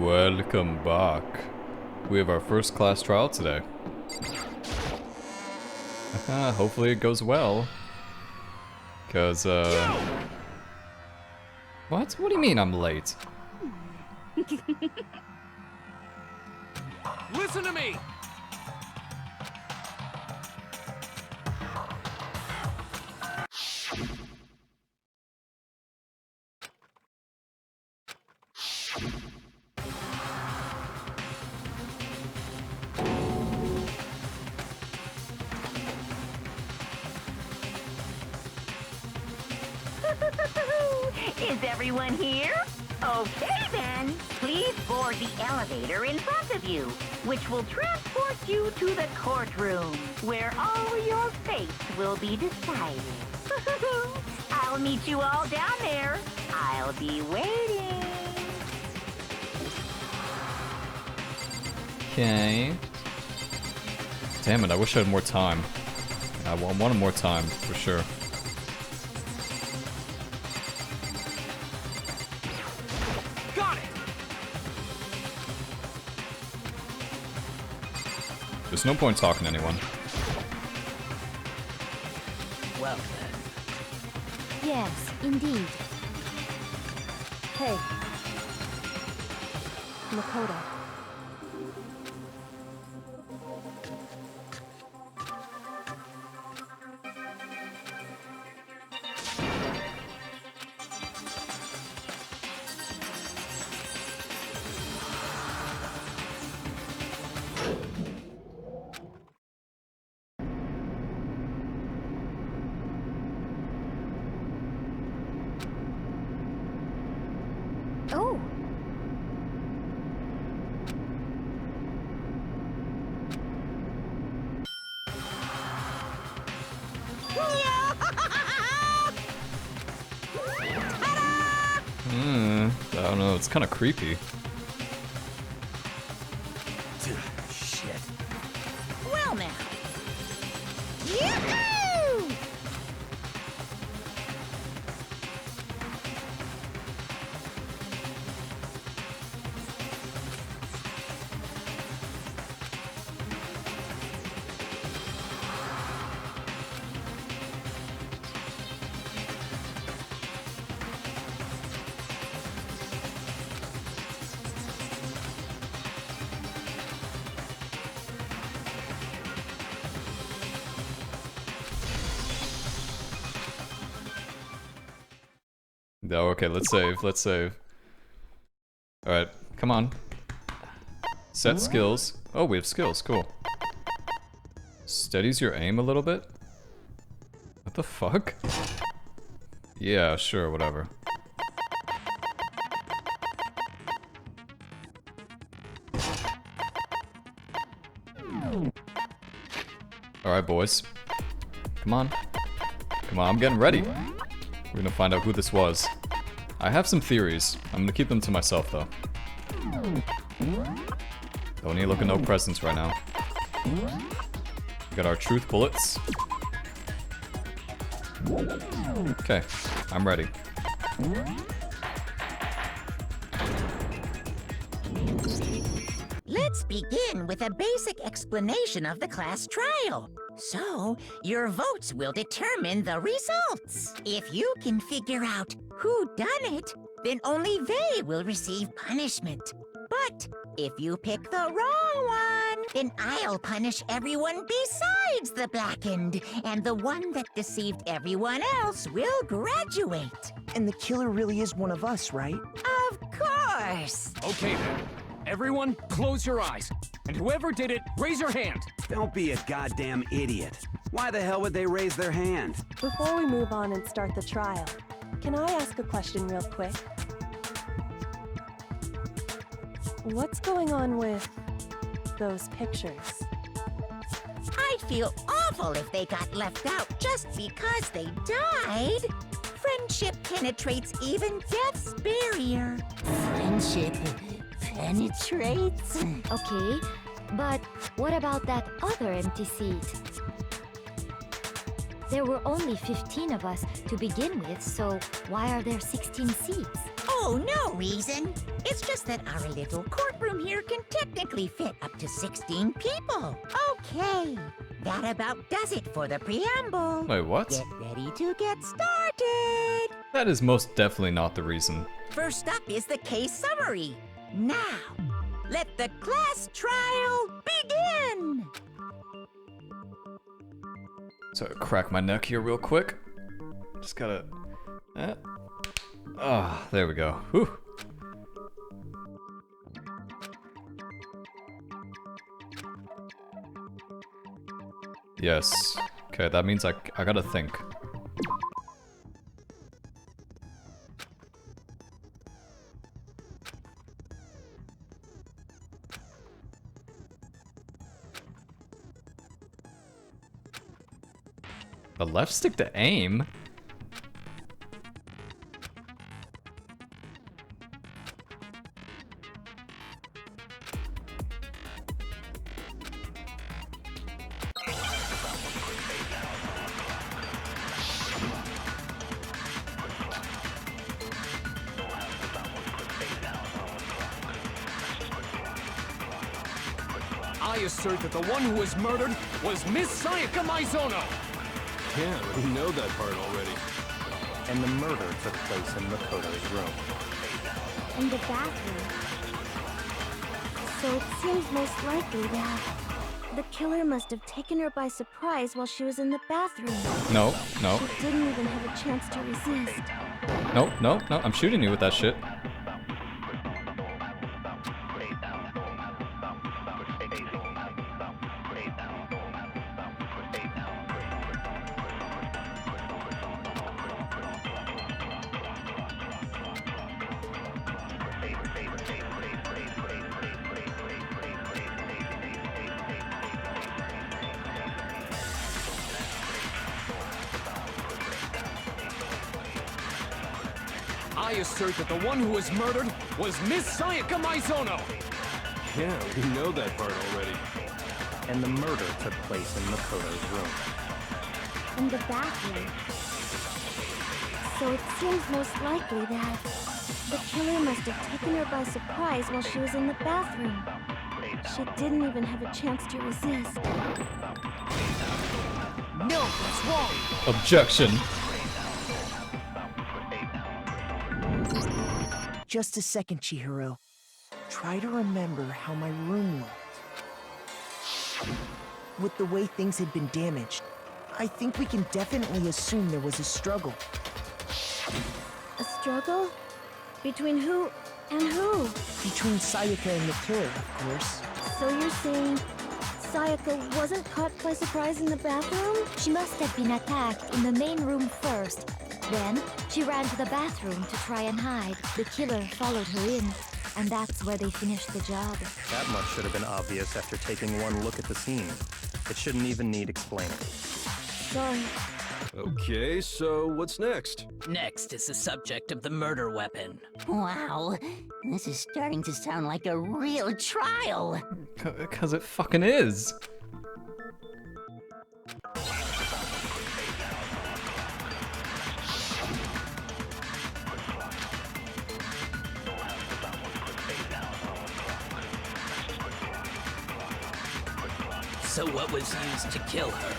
Welcome back. We have our first class trial today. Hopefully it goes well. Cause, What? What do you mean I'm late? Listen to me! Is everyone here? Okay then, please board the elevator in front of you, which will transport you to the courtroom, where all your fates will be decided. I'll meet you all down there. I'll be waiting. Okay. Damn it, I wish I had more time. I wanted more time, for sure. There's no point talking to anyone. Well then. Yes, indeed. Hey. Makoto. Oh. I don't know, it's kind of creepy. Shit. Well now. Yoo-hoo! Oh, okay, let's save. Alright, come on. Set skills. Oh, we have skills, cool. Steadies your aim a little bit? What the fuck? Yeah, sure, whatever. Alright, boys. Come on. Come on, I'm getting ready. We're gonna find out who this was. I have some theories. I'm gonna keep them to myself, though. Don't need to look at no presents right now. We got our truth bullets. Okay, I'm ready. Let's begin with a basic explanation of the class trial. So, your votes will determine the results. If you can figure out who done it, then only they will receive punishment. But if you pick the wrong one, then I'll punish everyone besides the blackened, and the one that deceived everyone else will graduate. And the killer really is one of us, right? Of course! Okay then. Everyone, close your eyes. And whoever did it, raise your hand. Don't be a goddamn idiot. Why the hell would they raise their hand? Before we move on and start the trial, can I ask a question real quick? What's going on with those pictures? I'd feel awful if they got left out just because they died. Friendship penetrates even death's barrier. Friendship penetrates? Okay, but what about that other empty seat? There were only 15 of us to begin with, so why are there 16 seats? Oh, no reason. It's just that our little courtroom here can technically fit up to 16 people. Okay, that about does it for the preamble. Wait, what? Get ready to get started. That is most definitely not the reason. First up is the case summary. Now, let the class trial begin. So crack my neck here real quick. Just gotta... there we go. Whew. Yes. Okay, that means I gotta think. The left stick to aim? I assert that the one who was murdered was Miss Sayaka Maizono. Yeah, we know that part already. And the murder took place in Makoto's room. In the bathroom. So it seems most likely that the killer must have taken her by surprise while she was in the bathroom. No. She didn't even have a chance to resist. No, I'm shooting you with that shit. I assert that the one who was murdered was Miss Sayaka Maizono. Yeah, we know that part already. And the murder took place in Makoto's room. In the bathroom. So it seems most likely that the killer must have taken her by surprise while she was in the bathroom. She didn't even have a chance to resist. No, that's wrong. Objection. Just a second, Chihiro. Try to remember how my room looked. With the way things had been damaged, I think we can definitely assume there was a struggle. A struggle? Between who and who? Between Sayaka and the killer, of course. So you're saying Sayaka wasn't caught by surprise in the bathroom? She must have been attacked in the main room first. Then, she ran to the bathroom to try and hide. The killer followed her in, and that's where they finished the job. That much should have been obvious after taking one look at the scene. It shouldn't even need explaining. Sorry. Okay, so what's next? Next is the subject of the murder weapon. Wow, this is starting to sound like a real trial. Because it fucking is. So what was used to kill her?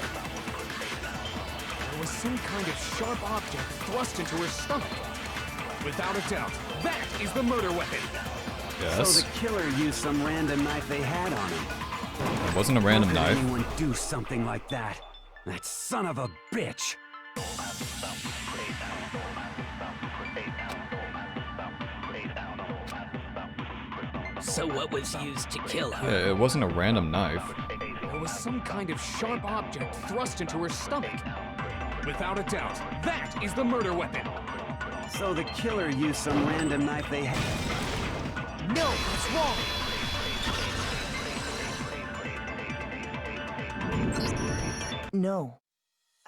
There was some kind of sharp object thrust into her stomach. Without a doubt, that is the murder weapon. Yes. So the killer used some random knife they had on him. It wasn't a random How could knife. anyone do something like that? That son of a bitch! So what was used to kill her? Yeah, it wasn't a random knife. There was some kind of sharp object thrust into her stomach. Without a doubt, that is the murder weapon. So the killer used some random knife they had. No, that's wrong. No.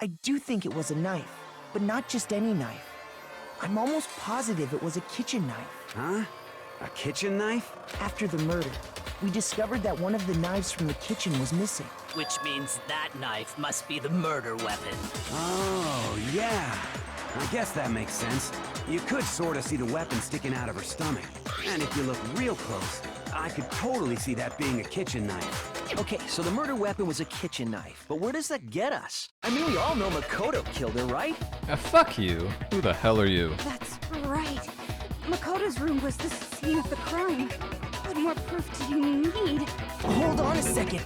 I do think it was a knife, but not just any knife. I'm almost positive it was a kitchen knife. Huh? A kitchen knife? After the murder, we discovered that one of the knives from the kitchen was missing. Which means that knife must be the murder weapon. Oh, yeah. I guess that makes sense. You could sorta see the weapon sticking out of her stomach. And if you look real close, I could totally see that being a kitchen knife. Okay, so the murder weapon was a kitchen knife, but where does that get us? I mean, we all know Makoto killed her, right? Fuck you. Who the hell are you? That's right. Makoto's room was the scene of the crime. What more proof do you need? Hold on a second.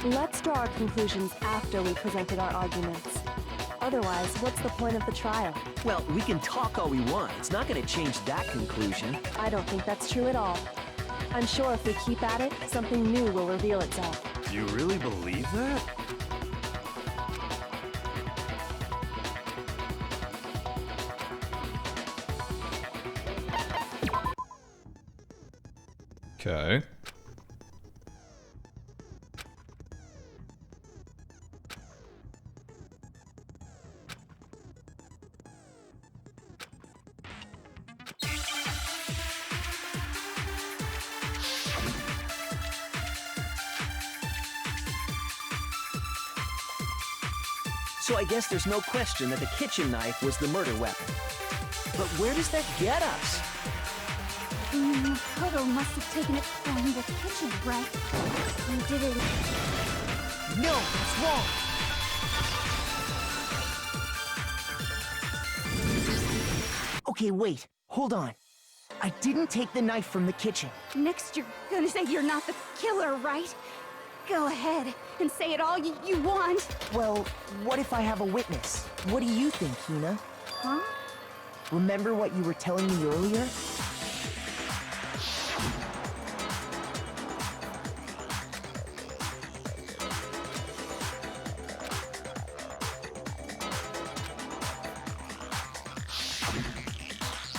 Let's draw our conclusions after we presented our arguments. Otherwise, what's the point of the trial? Well, we can talk all we want. It's not gonna change that conclusion. I don't think that's true at all. I'm sure if we keep at it, something new will reveal itself. You really believe that? Okay. So I guess there's no question that the kitchen knife was the murder weapon. But where does that get us? Makoto must have taken it from the kitchen, right? And did it... No, it's wrong. Okay, wait. Hold on. I didn't take the knife from the kitchen. Next, you're gonna say you're not the killer, right? Go ahead and say it all you want. Well, what if I have a witness? What do you think, Hina? Huh? Remember what you were telling me earlier?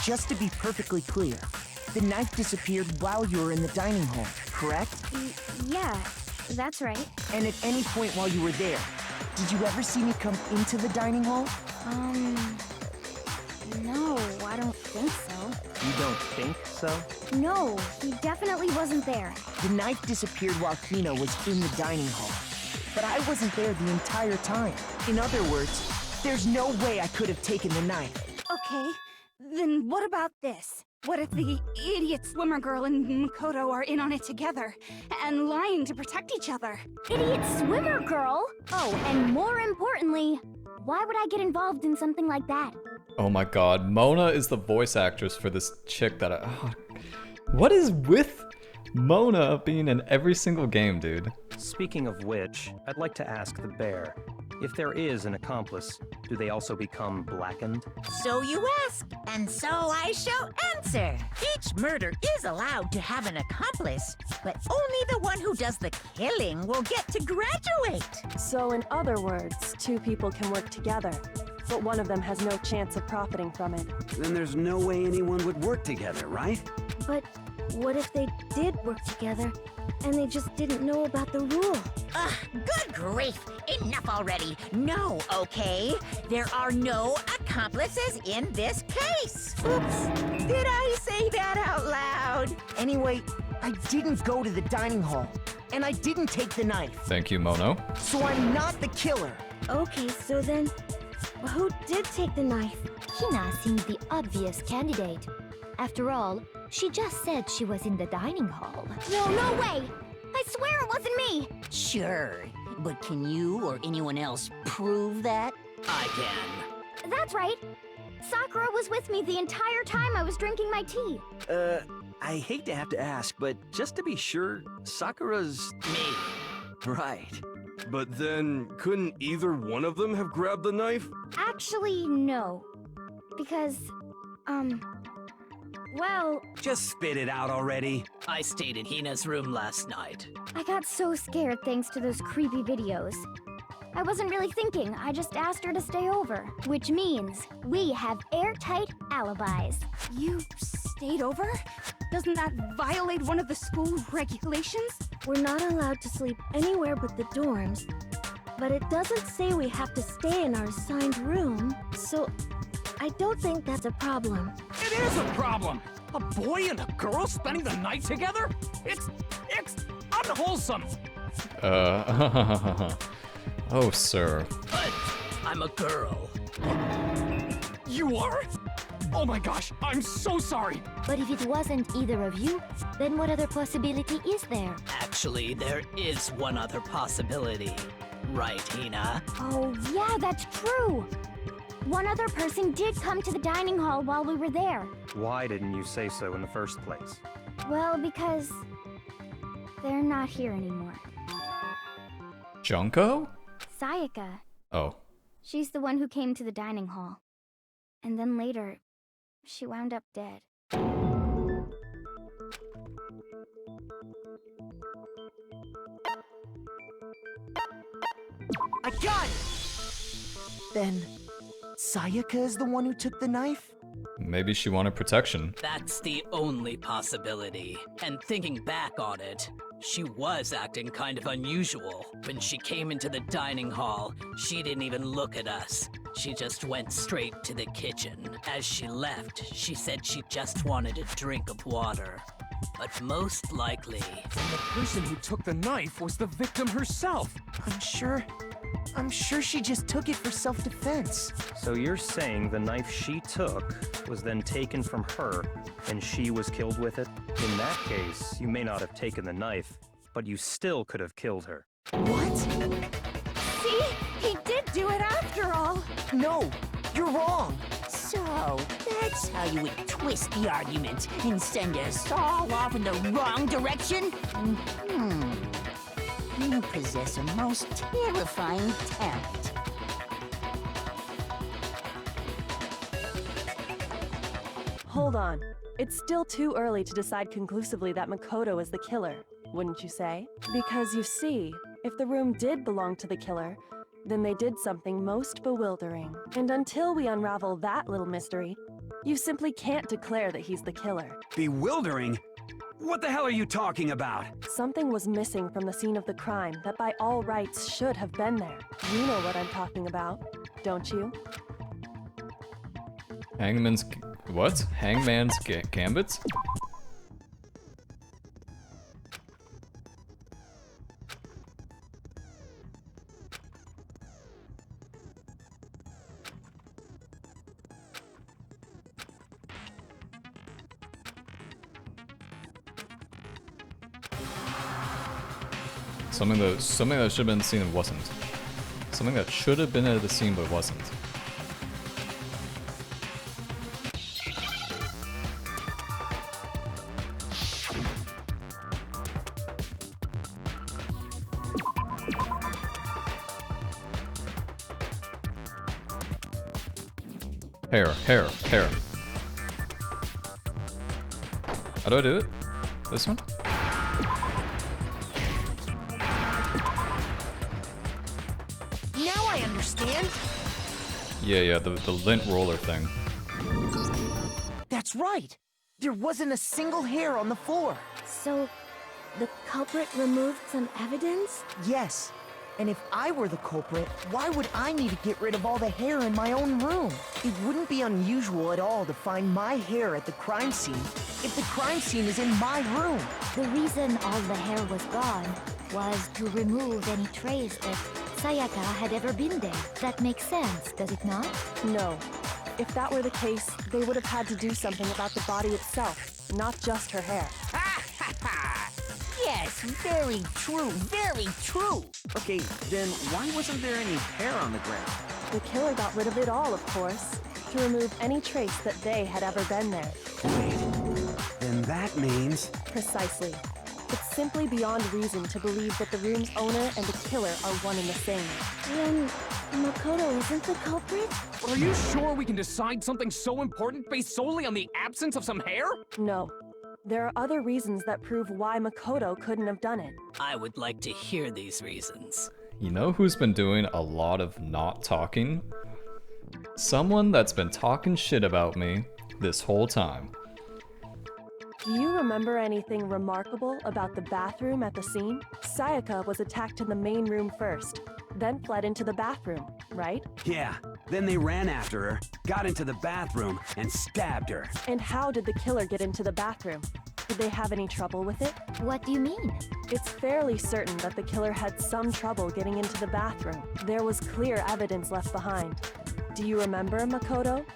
Just to be perfectly clear, the knife disappeared while you were in the dining hall, correct? Yeah, that's right. And at any point while you were there, did you ever see me come into the dining hall? No, I don't think so. You don't think so? No, he definitely wasn't there. The knife disappeared while Hina was in the dining hall. But I wasn't there the entire time. In other words, there's no way I could have taken the knife. Okay, then what about this? What if the idiot swimmer girl and Makoto are in on it together and lying to protect each other? Idiot swimmer girl? Oh, and more importantly, why would I get involved in something like that? Oh my god, Mona is the voice actress for this chick that what is with Mona being in every single game, dude? Speaking of which, I'd like to ask the bear, if there is an accomplice, do they also become blackened? So you ask, and so I shall answer. Each murder is allowed to have an accomplice, but only the one who does the killing will get to graduate. So in other words, two people can work together, but one of them has no chance of profiting from it. Then there's no way anyone would work together, right? But what if they did work together, and they just didn't know about the rule? Ugh, good grief! Enough already! No, okay? There are no accomplices in this case! Oops! Did I say that out loud? Anyway, I didn't go to the dining hall, and I didn't take the knife. Thank you, Mono. So I'm not the killer. Okay, so then, who did take the knife? Hina seems the obvious candidate. After all, she just said she was in the dining hall. No, no way! I swear it wasn't me! Sure, but can you or anyone else prove that? I can. That's right. Sakura was with me the entire time I was drinking my tea. I hate to have to ask, but just to be sure, Sakura's... Me. Right. But then, couldn't either one of them have grabbed the knife? Actually, no. Because, well... Just spit it out already. I stayed in Hina's room last night. I got so scared thanks to those creepy videos. I wasn't really thinking, I just asked her to stay over. Which means, we have airtight alibis. You stayed over? Doesn't that violate one of the school regulations? We're not allowed to sleep anywhere but the dorms, but it doesn't say we have to stay in our assigned room, so I don't think that's a problem. It is a problem! A boy and a girl spending the night together? It's unwholesome! Oh, sir. But I'm a girl. You are? Oh my gosh, I'm so sorry! But if it wasn't either of you, then what other possibility is there? Actually, there is one other possibility. Right, Hina? Oh, yeah, that's true. One other person did come to the dining hall while we were there. Why didn't you say so in the first place? Well, because they're not here anymore. Junko? Sayaka. Oh. She's the one who came to the dining hall. And then later, she wound up dead. I got it! Then, Sayaka is the one who took the knife? Maybe she wanted protection. That's the only possibility. And thinking back on it, she was acting kind of unusual. When she came into the dining hall, she didn't even look at us. She just went straight to the kitchen. As she left, she said she just wanted a drink of water. But most likely... Then the person who took the knife was the victim herself! I'm sure she just took it for self-defense. So you're saying the knife she took was then taken from her, and she was killed with it? In that case, you may not have taken the knife, but you still could have killed her. What? See? He did do it after all! No, you're wrong! So, that's how you would twist the argument and send us all off in the wrong direction? You possess a most terrifying talent. Hold on. It's still too early to decide conclusively that Makoto is the killer, wouldn't you say? Because you see, if the room did belong to the killer, then they did something most bewildering. And until we unravel that little mystery, you simply can't declare that he's the killer. Bewildering? What the hell are you talking about? Something was missing from the scene of the crime that by all rights should have been there. You know what I'm talking about, don't you? Hangman's... what? Hangman's Gambit? Something that should have been seen and wasn't. Something that should have been at the scene but wasn't. Hair. How do I do it? This one? Now I understand! Yeah, the lint roller thing. That's right! There wasn't a single hair on the floor! So, the culprit removed some evidence? Yes. And if I were the culprit, why would I need to get rid of all the hair in my own room? It wouldn't be unusual at all to find my hair at the crime scene if the crime scene is in my room. The reason all the hair was gone was to remove any trace that Sayaka had ever been there. That makes sense, does it not? No. If that were the case, they would have had to do something about the body itself, not just her hair. Yes, very true, very true. Okay, then why wasn't there any hair on the ground? The killer got rid of it all, of course, to remove any trace that they had ever been there. Then that means... Precisely. It's simply beyond reason to believe that the room's owner and the killer are one and the same. Then Makoto isn't the culprit? Are you sure we can decide something so important based solely on the absence of some hair? No. There are other reasons that prove why Makoto couldn't have done it. I would like to hear these reasons. You know who's been doing a lot of not talking? Someone that's been talking shit about me this whole time. Do you remember anything remarkable about the bathroom at the scene? Sayaka was attacked in the main room first, then fled into the bathroom, right? Yeah, then they ran after her, got into the bathroom, and stabbed her. And how did the killer get into the bathroom? Did they have any trouble with it? What do you mean? It's fairly certain that the killer had some trouble getting into the bathroom. There was clear evidence left behind. Do you remember, Makoto?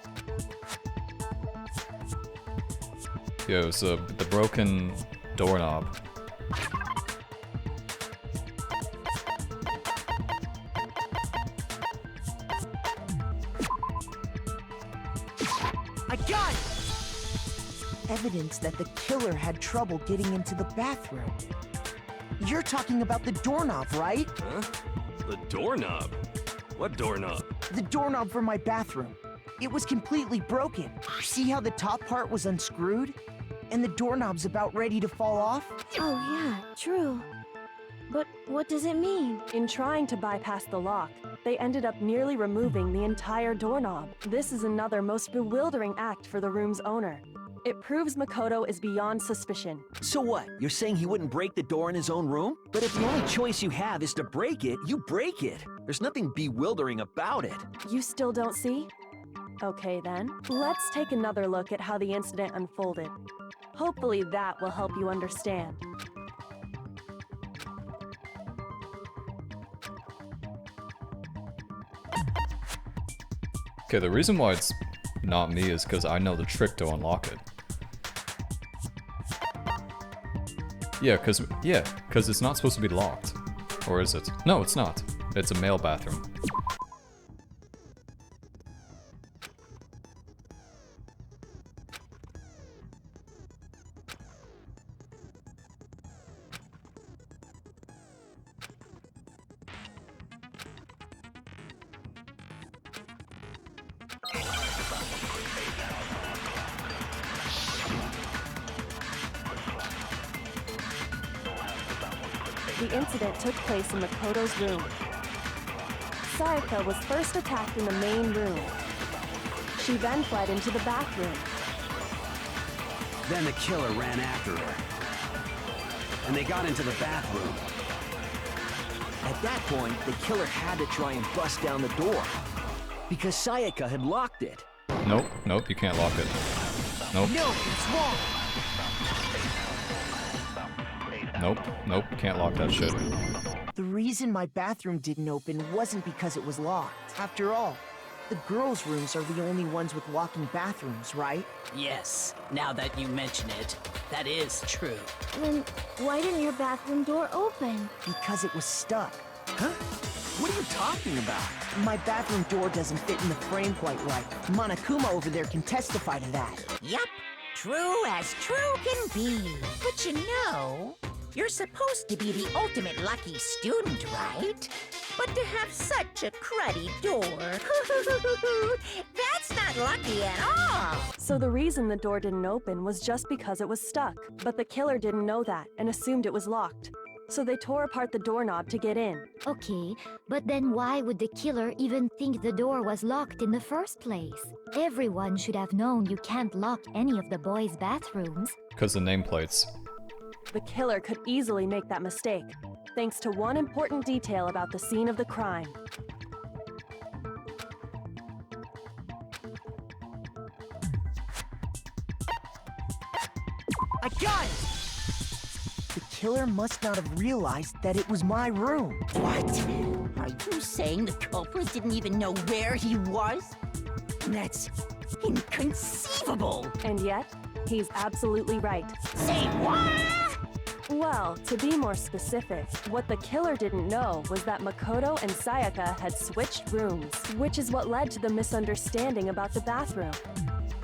Yo, so the broken doorknob. I got it! Evidence that the killer had trouble getting into the bathroom. You're talking about the doorknob, right? Huh? The doorknob? What doorknob? The doorknob for my bathroom. It was completely broken. See how the top part was unscrewed? And the doorknob's about ready to fall off? Oh yeah, true. But what does it mean? In trying to bypass the lock, they ended up nearly removing the entire doorknob. This is another most bewildering act for the room's owner. It proves Makoto is beyond suspicion. So what? You're saying he wouldn't break the door in his own room? But if the only choice you have is to break it, you break it. There's nothing bewildering about it. You still don't see? Okay then, let's take another look at how the incident unfolded. Hopefully that will help you understand. Okay, the reason why it's not me is because I know the trick to unlock it. Yeah, cause it's not supposed to be locked. Or is it? No, it's not. It's a male bathroom. The incident took place in Makoto's room. Sayaka was first attacked in the main room. She then fled into the bathroom. Then the killer ran after her. And they got into the bathroom. At that point, the killer had to try and bust down the door. Because Sayaka had locked it. Nope, nope, you can't lock it. Nope. No, it's wrong! Nope, nope, can't lock that shit. The reason my bathroom didn't open wasn't because it was locked. After all, the girls' rooms are the only ones with walking bathrooms, right? Yes, now that you mention it, that is true. Then why didn't your bathroom door open? Because it was stuck. Huh? What are you talking about? My bathroom door doesn't fit in the frame quite right. Monokuma over there can testify to that. Yup, true as true can be. But you know, you're supposed to be the ultimate lucky student, right? But to have such a cruddy door, that's not lucky at all. So the reason the door didn't open was just because it was stuck. But the killer didn't know that and assumed it was locked. So they tore apart the doorknob to get in. Okay, but then why would the killer even think the door was locked in the first place? Everyone should have known you can't lock any of the boys' bathrooms. Because the nameplates. The killer could easily make that mistake, thanks to one important detail about the scene of the crime. I got it! The killer must not have realized that it was my room. What? Are you saying the culprit didn't even know where he was? That's inconceivable. And yet, he's absolutely right. Say what? Well, to be more specific, what the killer didn't know was that Makoto and Sayaka had switched rooms, which is what led to the misunderstanding about the bathroom.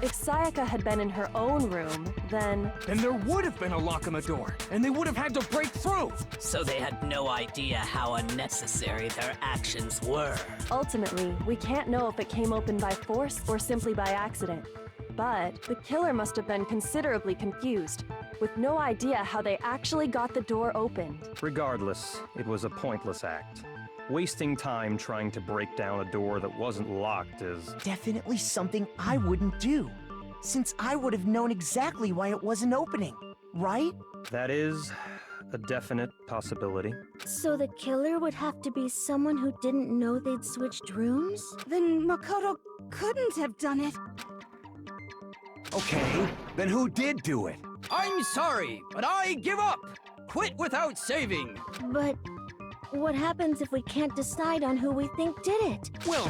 If Sayaka had been in her own room, then there would have been a lock on the door, and they would have had to break through! So they had no idea how unnecessary their actions were. Ultimately, we can't know if it came open by force or simply by accident. But the killer must have been considerably confused, with no idea how they actually got the door opened. Regardless, it was a pointless act. Wasting time trying to break down a door that wasn't locked is Definitely something I wouldn't do, since I would have known exactly why it wasn't opening, right? That is a definite possibility. So the killer would have to be someone who didn't know they'd switched rooms? Then Makoto couldn't have done it. Okay, then who did do it? I'm sorry, but I give up! Quit without saving! But what happens if we can't decide on who we think did it? Well,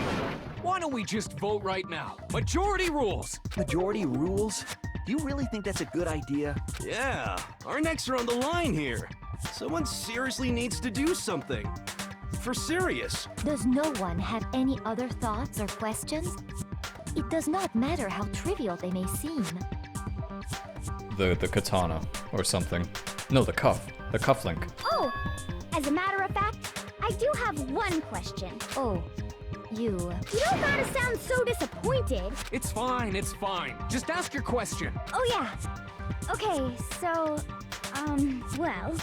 why don't we just vote right now? Majority rules! Majority rules? Do you really think that's a good idea? Yeah, our necks are on the line here. Someone seriously needs to do something. For serious. Does no one have any other thoughts or questions? It does not matter how trivial they may seem. The katana or something. No, the cuff. The cufflink. Oh, as a matter of fact, I do have one question. Oh, you don't gotta sound so disappointed. It's fine, it's fine. Just ask your question. Oh yeah. Okay, so, well,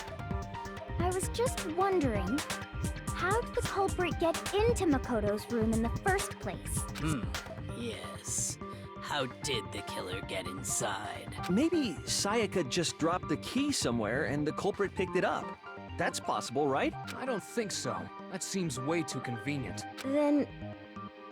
I was just wondering, how did the culprit get into Makoto's room in the first place? Yes. How did the killer get inside? Maybe Sayaka just dropped the key somewhere and the culprit picked it up. That's possible, right? I don't think so. That seems way too convenient. Then,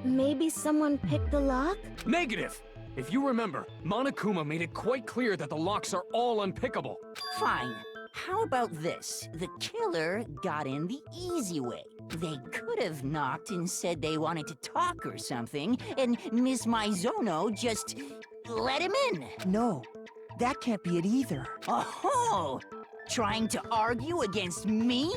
maybe someone picked the lock? Negative! If you remember, Monokuma made it quite clear that the locks are all unpickable. Fine. How about this? The killer got in the easy way. They could have knocked and said they wanted to talk or something, and Miss Maizono just let him in. No, that can't be it either. Oh, trying to argue against me?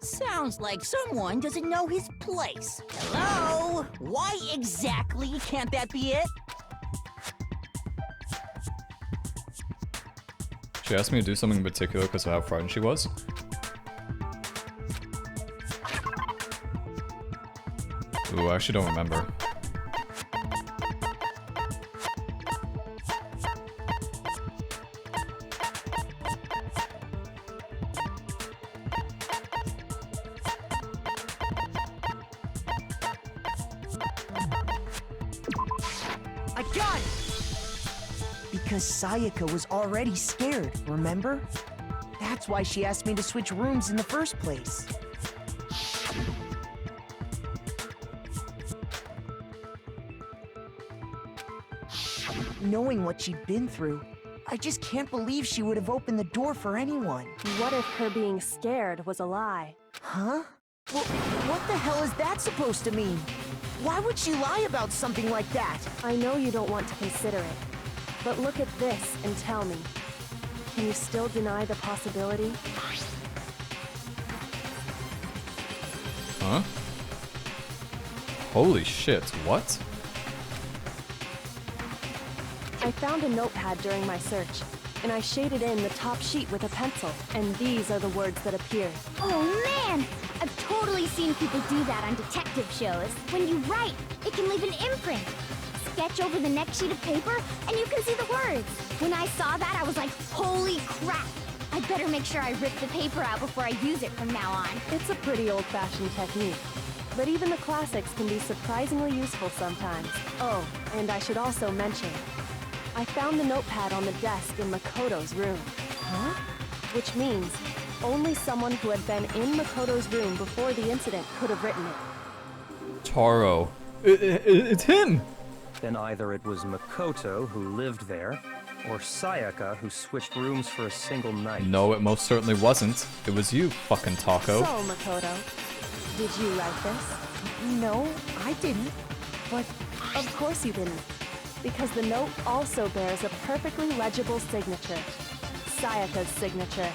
Sounds like someone doesn't know his place. Hello? Why exactly can't that be it? She asked me to do something in particular because of how frightened she was. Ooh, I actually don't remember. I got it! Because Sayaka was already scared, remember? That's why she asked me to switch rooms in the first place. Knowing what she'd been through, I just can't believe she would have opened the door for anyone. What if her being scared was a lie? Huh? Well, what the hell is that supposed to mean? Why would she lie about something like that? I know you don't want to consider it, but look at this and tell me. Can you still deny the possibility? Huh? Holy shit, what? I found a notepad during my search, and I shaded in the top sheet with a pencil, and these are the words that appeared. Oh man! I've totally seen people do that on detective shows. When you write, it can leave an imprint. Sketch over the next sheet of paper, and you can see the words. When I saw that, I was like, holy crap! I'd better make sure I rip the paper out before I use it from now on. It's a pretty old-fashioned technique, but even the classics can be surprisingly useful sometimes. Oh, and I should also mention, I found the notepad on the desk in Makoto's room. Huh? Which means only someone who had been in Makoto's room before the incident could have written it. Taro. It's him! Then either it was Makoto who lived there, or Sayaka who switched rooms for a single night. No, it most certainly wasn't. It was you, fucking Taco. So, Makoto, did you write this? No, I didn't. But of course you didn't, because the note also bears a perfectly legible signature. Sayaka's signature.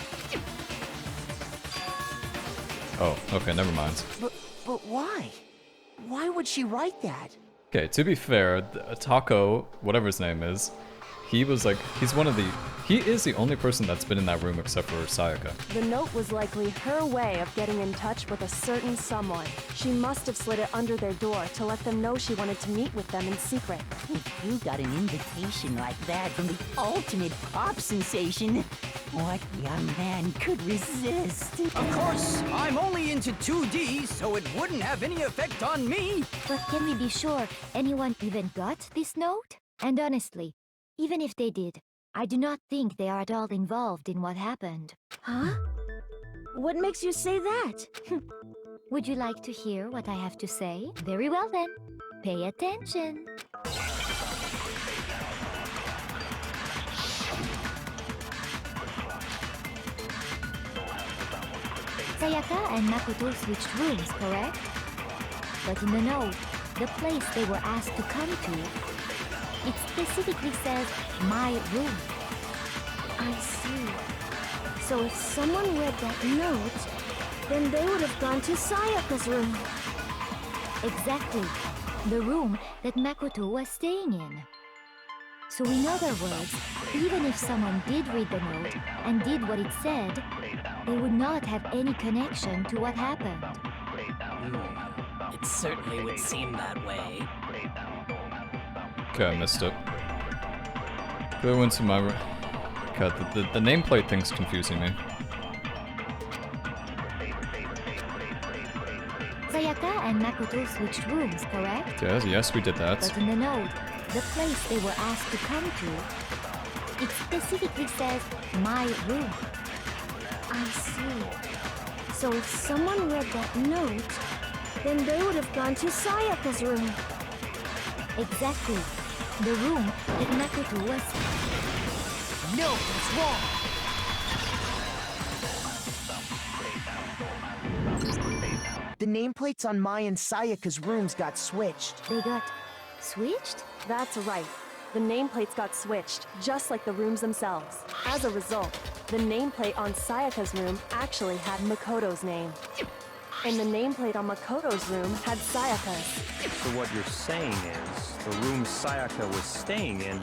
Oh, okay, never mind. But why? Why would she write that? Okay, to be fair, Taco, whatever his name is, he was like, he is the only person that's been in that room except for Sayaka. The note was likely her way of getting in touch with a certain someone. She must have slid it under their door to let them know she wanted to meet with them in secret. If you got an invitation like that from the ultimate pop sensation, what young man could resist? Of course, I'm only into 2D, so it wouldn't have any effect on me. But can we be sure anyone even got this note? And honestly, even if they did, I do not think they are at all involved in what happened. Huh? What makes you say that? Would you like to hear what I have to say? Very well then. Pay attention. Sayaka and Makoto switched rooms, correct? But in the note, the place they were asked to come to, it specifically says, my room. I see. So if someone read that note, then they would have gone to Sayaka's room. Exactly. The room that Makoto was staying in. So in other words, even if someone did read the note and did what it said, they would not have any connection to what happened. It certainly would seem that way. Okay, I missed it. Go into my room. God, the nameplate thing's confusing me. Sayaka and Makoto switched rooms, correct? Yes, we did that. But in the note, the place they were asked to come to, it specifically says, my room. I see. So if someone read that note, then they would have gone to Sayaka's room. Exactly. The room that Makoto was... No, that's wrong! The nameplates on Mai and Sayaka's rooms got switched. They got switched? That's right. The nameplates got switched, just like the rooms themselves. As a result, the nameplate on Sayaka's room actually had Makoto's name. And the nameplate on Makoto's room had Sayaka's. So what you're saying is, the room Sayaka was staying in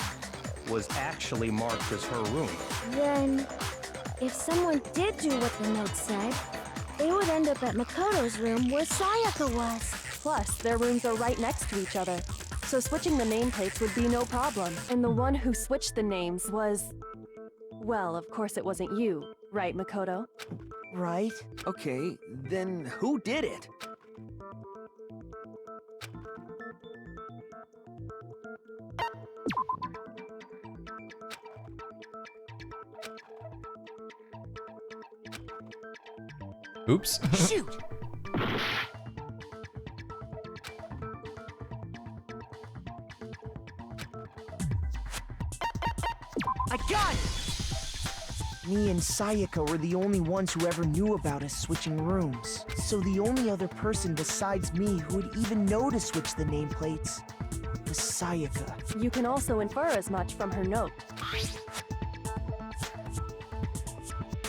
was actually marked as her room. Then, if someone did do what the note said, they would end up at Makoto's room where Sayaka was. Plus, their rooms are right next to each other. So switching the nameplates would be no problem. And the one who switched the names was... Well, of course it wasn't you, right, Makoto? Right. Okay, then who did it? Oops. Shoot! I got it! Me and Sayaka were the only ones who ever knew about us switching rooms. So the only other person besides me who would even know to switch the nameplates was Sayaka. You can also infer as much from her note.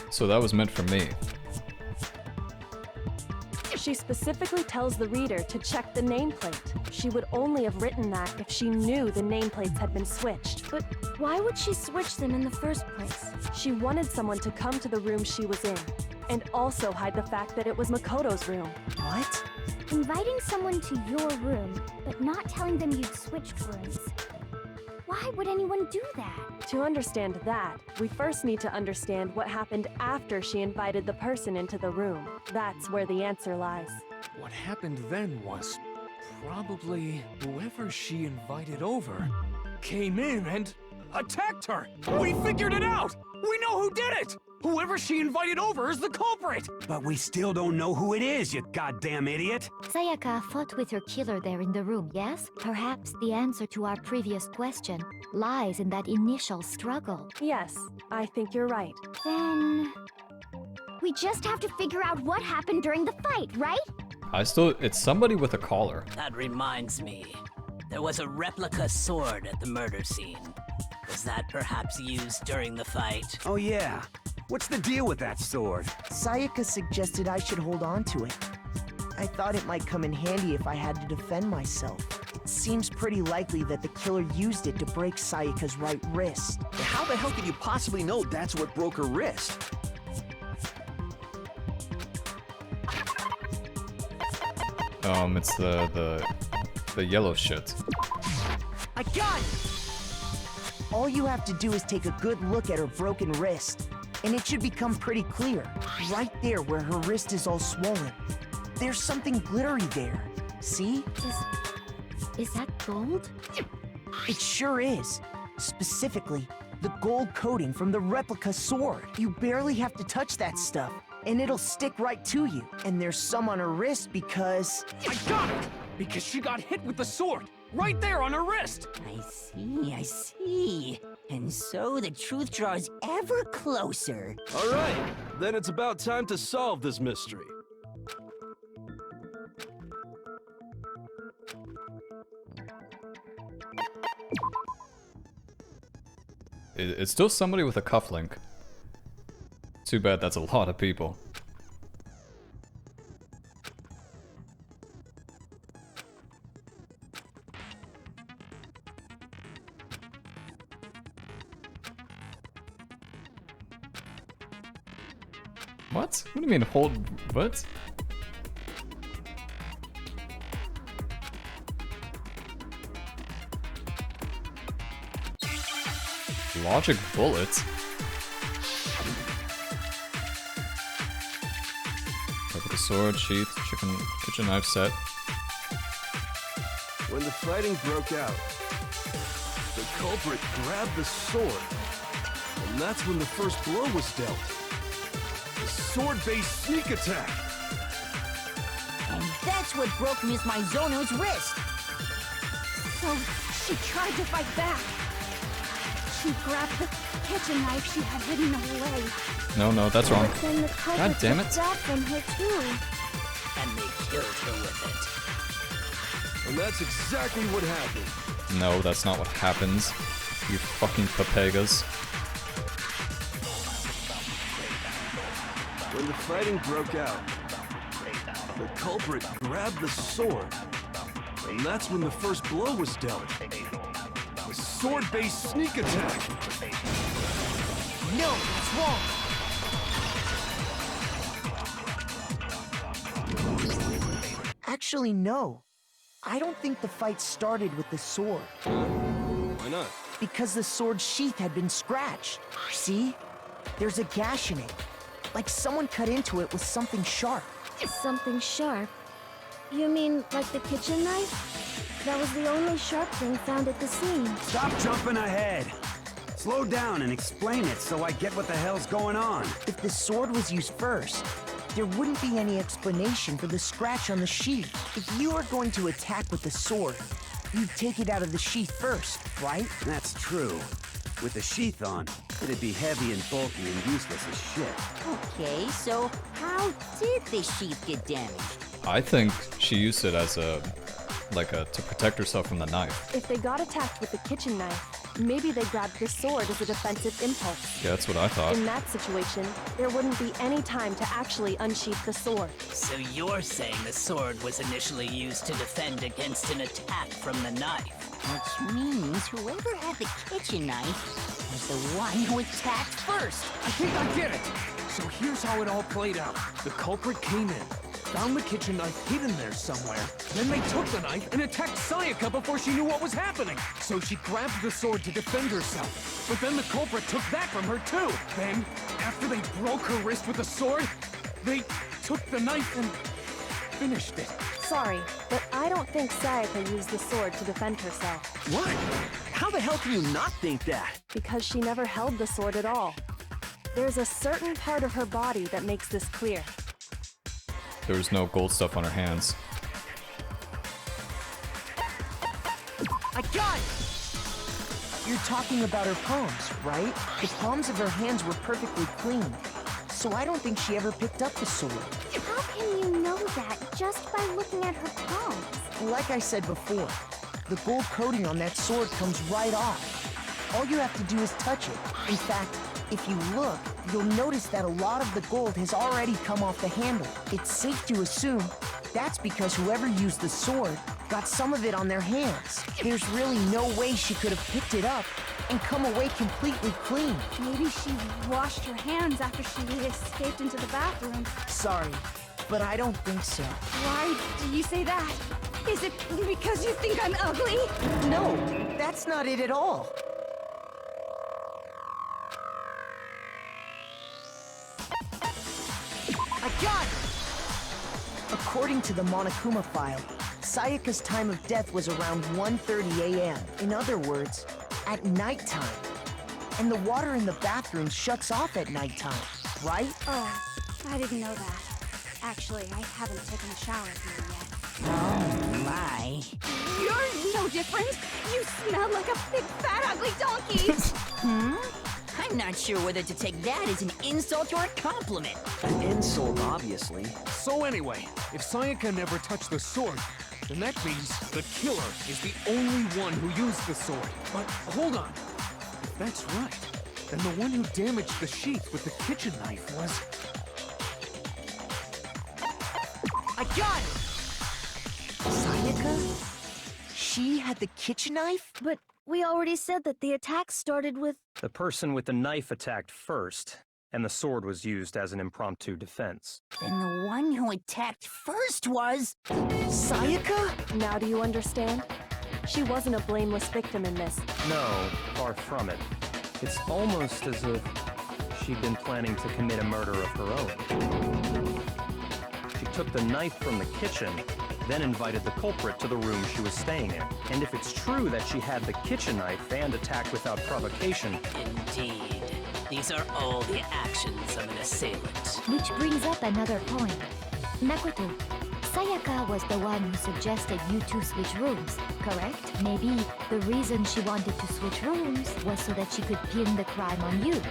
So that was meant for me. She specifically tells the reader to check the nameplate. She would only have written that if she knew the nameplates had been switched. But why would she switch them in the first place? She wanted someone to come to the room she was in, and also hide the fact that it was Makoto's room. What? Inviting someone to your room, but not telling them you'd switched rooms. Why would anyone do that? To understand that, we first need to understand what happened after she invited the person into the room. That's where the answer lies. What happened then was probably whoever she invited over came in and attacked her. We figured it out! We know who did it! Whoever she invited over is the culprit! But we still don't know who it is, you goddamn idiot! Sayaka fought with her killer there in the room, yes? Perhaps the answer to our previous question lies in that initial struggle. Yes, I think you're right. Then... we just have to figure out what happened during the fight, right? It's somebody with a collar. That reminds me. There was a replica sword at the murder scene. Was that perhaps used during the fight? Oh yeah. What's the deal with that sword? Sayaka suggested I should hold on to it. I thought it might come in handy if I had to defend myself. It seems pretty likely that the killer used it to break Sayaka's right wrist. How the hell could you possibly know that's what broke her wrist? It's the yellow shit. I got it! All you have to do is take a good look at her broken wrist, and it should become pretty clear. Right there where her wrist is all swollen. There's something glittery there. See? Is that gold? It sure is. Specifically, the gold coating from the replica sword. You barely have to touch that stuff, and it'll stick right to you. And there's some on her wrist because... I got it! Because she got hit with the sword! Right there on her wrist! I see. And so the truth draws ever closer. All right, then it's about time to solve this mystery. It's still somebody with a cufflink. Too bad that's a lot of people. What? What do you mean hold... what? Logic bullet? With a sword, sheath, kitchen knife set. When the fighting broke out, the culprit grabbed the sword, and that's when the first blow was dealt. The sword-based sneak attack. And that's what broke Miss Maizono's wrist. So she tried to fight back. She grabbed the kitchen knife she had hidden away. No, that's wrong. But then the culprit God damn it. took that from her too. And they killed her with it. And that's exactly what happened. No, that's not what happens. You fucking papegas. When the fighting broke out, the culprit grabbed the sword, and that's when the first blow was dealt. The sword-based sneak attack. No, it's wrong. Actually, no. I don't think the fight started with the sword. Why not? Because the sword's sheath had been scratched. See? There's a gash in it. Like someone cut into it with something sharp. Something sharp? You mean like the kitchen knife? That was the only sharp thing found at the scene. Stop jumping ahead. Slow down and explain it so I get what the hell's going on. If the sword was used first, there wouldn't be any explanation for the scratch on the sheath. If you were going to attack with the sword, you'd take it out of the sheath first, right? That's true. With the sheath on, it'd be heavy and bulky and useless as shit. Okay, so how did the sheath get damaged? I think she used it as a... to protect herself from the knife. If they got attacked with the kitchen knife, maybe they grabbed the sword as a defensive impulse. Yeah, that's what I thought. In that situation, there wouldn't be any time to actually unsheath the sword. So you're saying the sword was initially used to defend against an attack from the knife? Which means whoever had the kitchen knife was the one who attacked first. I think I get it. So here's how it all played out. The culprit came in, found the kitchen knife hidden there somewhere. Then they took the knife and attacked Sayaka before she knew what was happening. So she grabbed the sword to defend herself. But then the culprit took that from her too. Then, after they broke her wrist with the sword, they took the knife and finished it. Sorry, but I don't think Sayaka used the sword to defend herself. What? How the hell can you not think that? Because she never held the sword at all. There's a certain part of her body that makes this clear. There was no gold stuff on her hands. I got it! You're talking about her palms, right? The palms of her hands were perfectly clean. So I don't think she ever picked up the sword. How can you know that just by looking at her palms? Like I said before, the gold coating on that sword comes right off. All you have to do is touch it. In fact, if you look, you'll notice that a lot of the gold has already come off the handle. It's safe to assume that's because whoever used the sword got some of it on their hands. There's really no way she could have picked it up and come away completely clean. Maybe she washed her hands after she escaped into the bathroom. Sorry, but I don't think so. Why do you say that? Is it because you think I'm ugly? No, that's not it at all. I got it! According to the Monokuma file, Sayaka's time of death was around 1:30 a.m. In other words, at nighttime. And the water in the bathroom shuts off at nighttime, right? Oh, I didn't know that. Actually, I haven't taken a shower here yet. Oh my. You're no different. You smell like a big, fat, ugly donkey. I'm not sure whether to take that as an insult or a compliment. An insult, obviously. So anyway, if Sayaka never touched the sword, then that means the killer is the only one who used the sword. But hold on. If that's right, then the one who damaged the sheath with the kitchen knife was... I got it! Sayaka? She had the kitchen knife? But we already said that the attack started with... The person with the knife attacked first, and the sword was used as an impromptu defense. Then the one who attacked first was... Sayaka? Now do you understand? She wasn't a blameless victim in this. No, far from it. It's almost as if she'd been planning to commit a murder of her own. She took the knife from the kitchen, then invited the culprit to the room she was staying in. And if it's true that she had the kitchen knife and attacked without provocation... Indeed. These are all the actions of an assailant. Which brings up another point. Makoto, Sayaka was the one who suggested you two switch rooms, correct? Maybe the reason she wanted to switch rooms was so that she could pin the crime on you.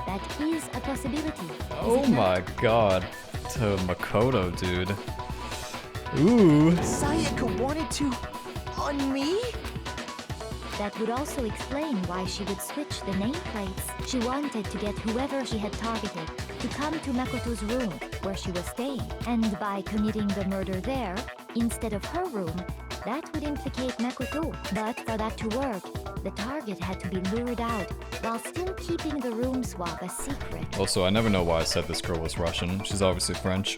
That is a possibility. Oh my god. To Makoto, dude. Ooh. Sayaka wanted to... on me? That would also explain why she would switch the nameplates. She wanted to get whoever she had targeted to come to Makoto's room, where she was staying. And by committing the murder there, instead of her room, that would implicate Makoto. But for that to work, the target had to be lured out, while still keeping the room swap a secret. Also, I never know why I said this girl was Russian. She's obviously French.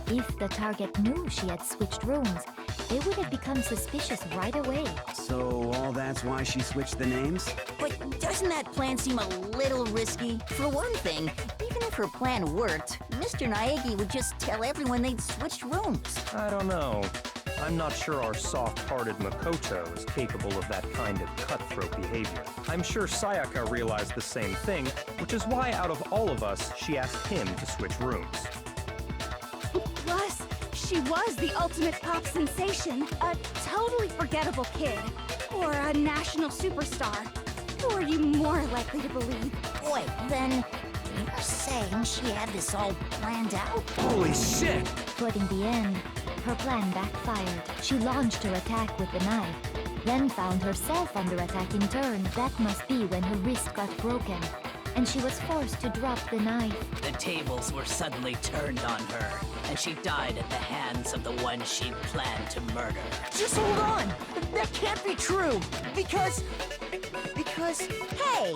If the target knew she had switched rooms, they would have become suspicious right away. So all that's why she switched the names? But doesn't that plan seem a little risky? For one thing, even if her plan worked, Mr. Naegi would just tell everyone they'd switched rooms. I don't know. I'm not sure our soft-hearted Makoto is capable of that kind of cutthroat behavior. I'm sure Sayaka realized the same thing, which is why out of all of us, she asked him to switch rooms. Plus, she was the ultimate pop sensation. A totally forgettable kid. Or a national superstar. Who are you more likely to believe? Wait, then you're saying she had this all planned out? Holy shit! But in the end, her plan backfired. She launched her attack with the knife, then found herself under attack in turn. That must be when her wrist got broken, and she was forced to drop the knife. The tables were suddenly turned on her, and she died at the hands of the one she'd planned to murder. Just hold on! That can't be true! Because... Hey!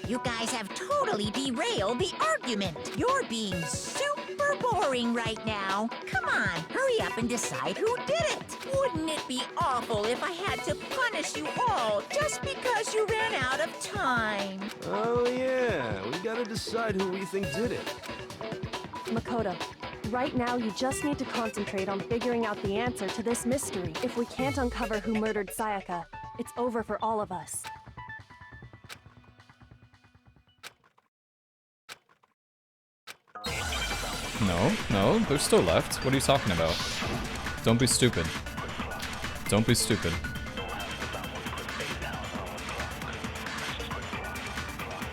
You guys have totally derailed the argument. You're being super boring right now. Come on, hurry up and decide who did it. Wouldn't it be awful if I had to punish you all just because you ran out of time? Oh yeah, we gotta decide who we think did it. Makoto, right now you just need to concentrate on figuring out the answer to this mystery. If we can't uncover who murdered Sayaka, it's over for all of us. No, there's still left. What are you talking about? Don't be stupid. Don't be stupid.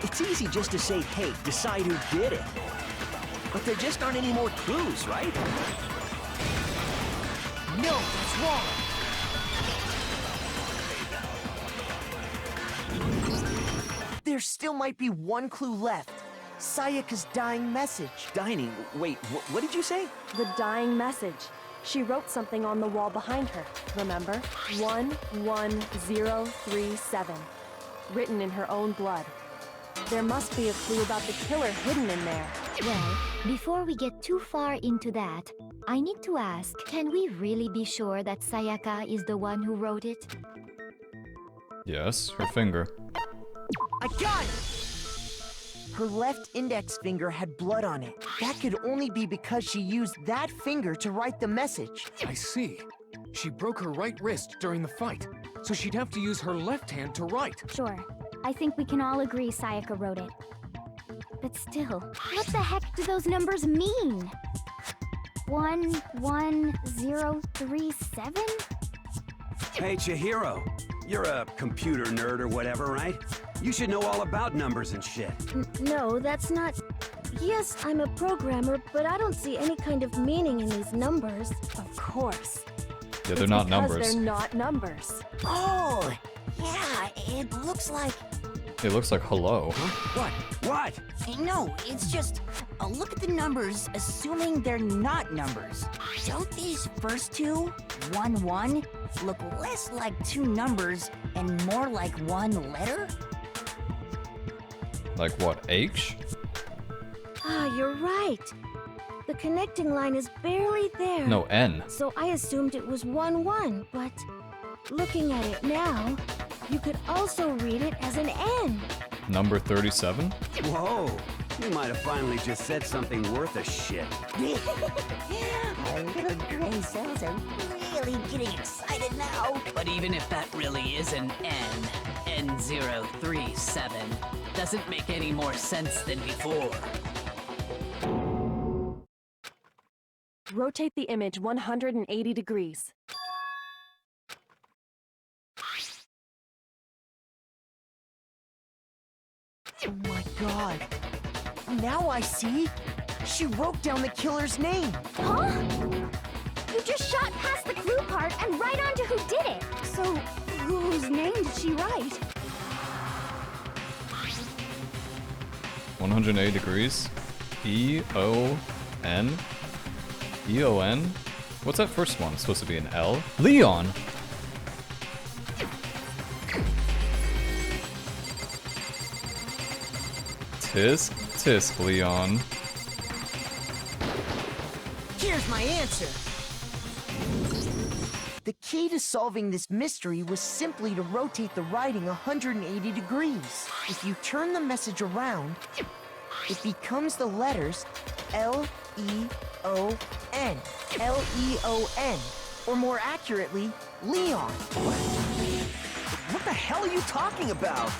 It's easy just to say, hey, decide who did it. But there just aren't any more clues, right? No, that's wrong! There still might be one clue left. Sayaka's dying message. Dining? Wait, what did you say? The dying message. She wrote something on the wall behind her, remember? 11037. Written in her own blood. There must be a clue about the killer hidden in there. Well, before we get too far into that, I need to ask, can we really be sure that Sayaka is the one who wrote it? Yes, her finger. I got it! Her left index finger had blood on it. That could only be because she used that finger to write the message. I see. She broke her right wrist during the fight, so she'd have to use her left hand to write. Sure. I think we can all agree Sayaka wrote it. But still, what the heck do those numbers mean? 11037? Hey, Chihiro. You're a computer nerd or whatever, right? You should know all about numbers and shit. No, that's not... Yes, I'm a programmer, but I don't see any kind of meaning in these numbers. Of course. Yeah, they're not numbers. Because they're not numbers. Oh, yeah, it looks like... It looks like hello. What? What? No, it's just... look at the numbers, assuming they're not numbers. Don't these first two, 1, 1, look less like two numbers and more like one letter? Like what, H? Ah, you're right. The connecting line is barely there. No, N. So I assumed it was 1, 1, but looking at it now, you could also read it as an N. Number 37? Whoa. You might have finally just said something worth a shit. Our little gray cells are really getting excited now. But even if that really is an N, N037, doesn't make any more sense than before. Rotate the image 180 degrees. Oh my god. Now I see. She wrote down the killer's name. Huh? You just shot past the clue part and right onto who did it. So, whose name did she write? 180 degrees. E-O-N? E-O-N? What's that first one? It's supposed to be an L? Leon! Tisk, tisk, Leon. Here's my answer. The key to solving this mystery was simply to rotate the writing 180 degrees. If you turn the message around, it becomes the letters L-E-O-N. L-E-O-N. Or more accurately, Leon. What the hell are you talking about?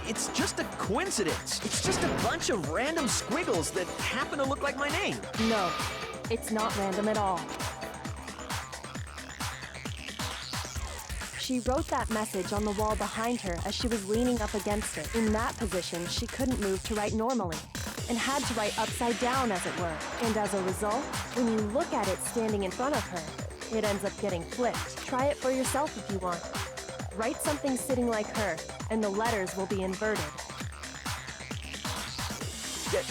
It's just a coincidence. It's just a bunch of random squiggles that happen to look like my name. No, it's not random at all. She wrote that message on the wall behind her as she was leaning up against it. In that position, she couldn't move to write normally, and had to write upside down, as it were. And as a result, when you look at it standing in front of her, it ends up getting flipped. Try it for yourself if you want. Write something sitting like her, and the letters will be inverted.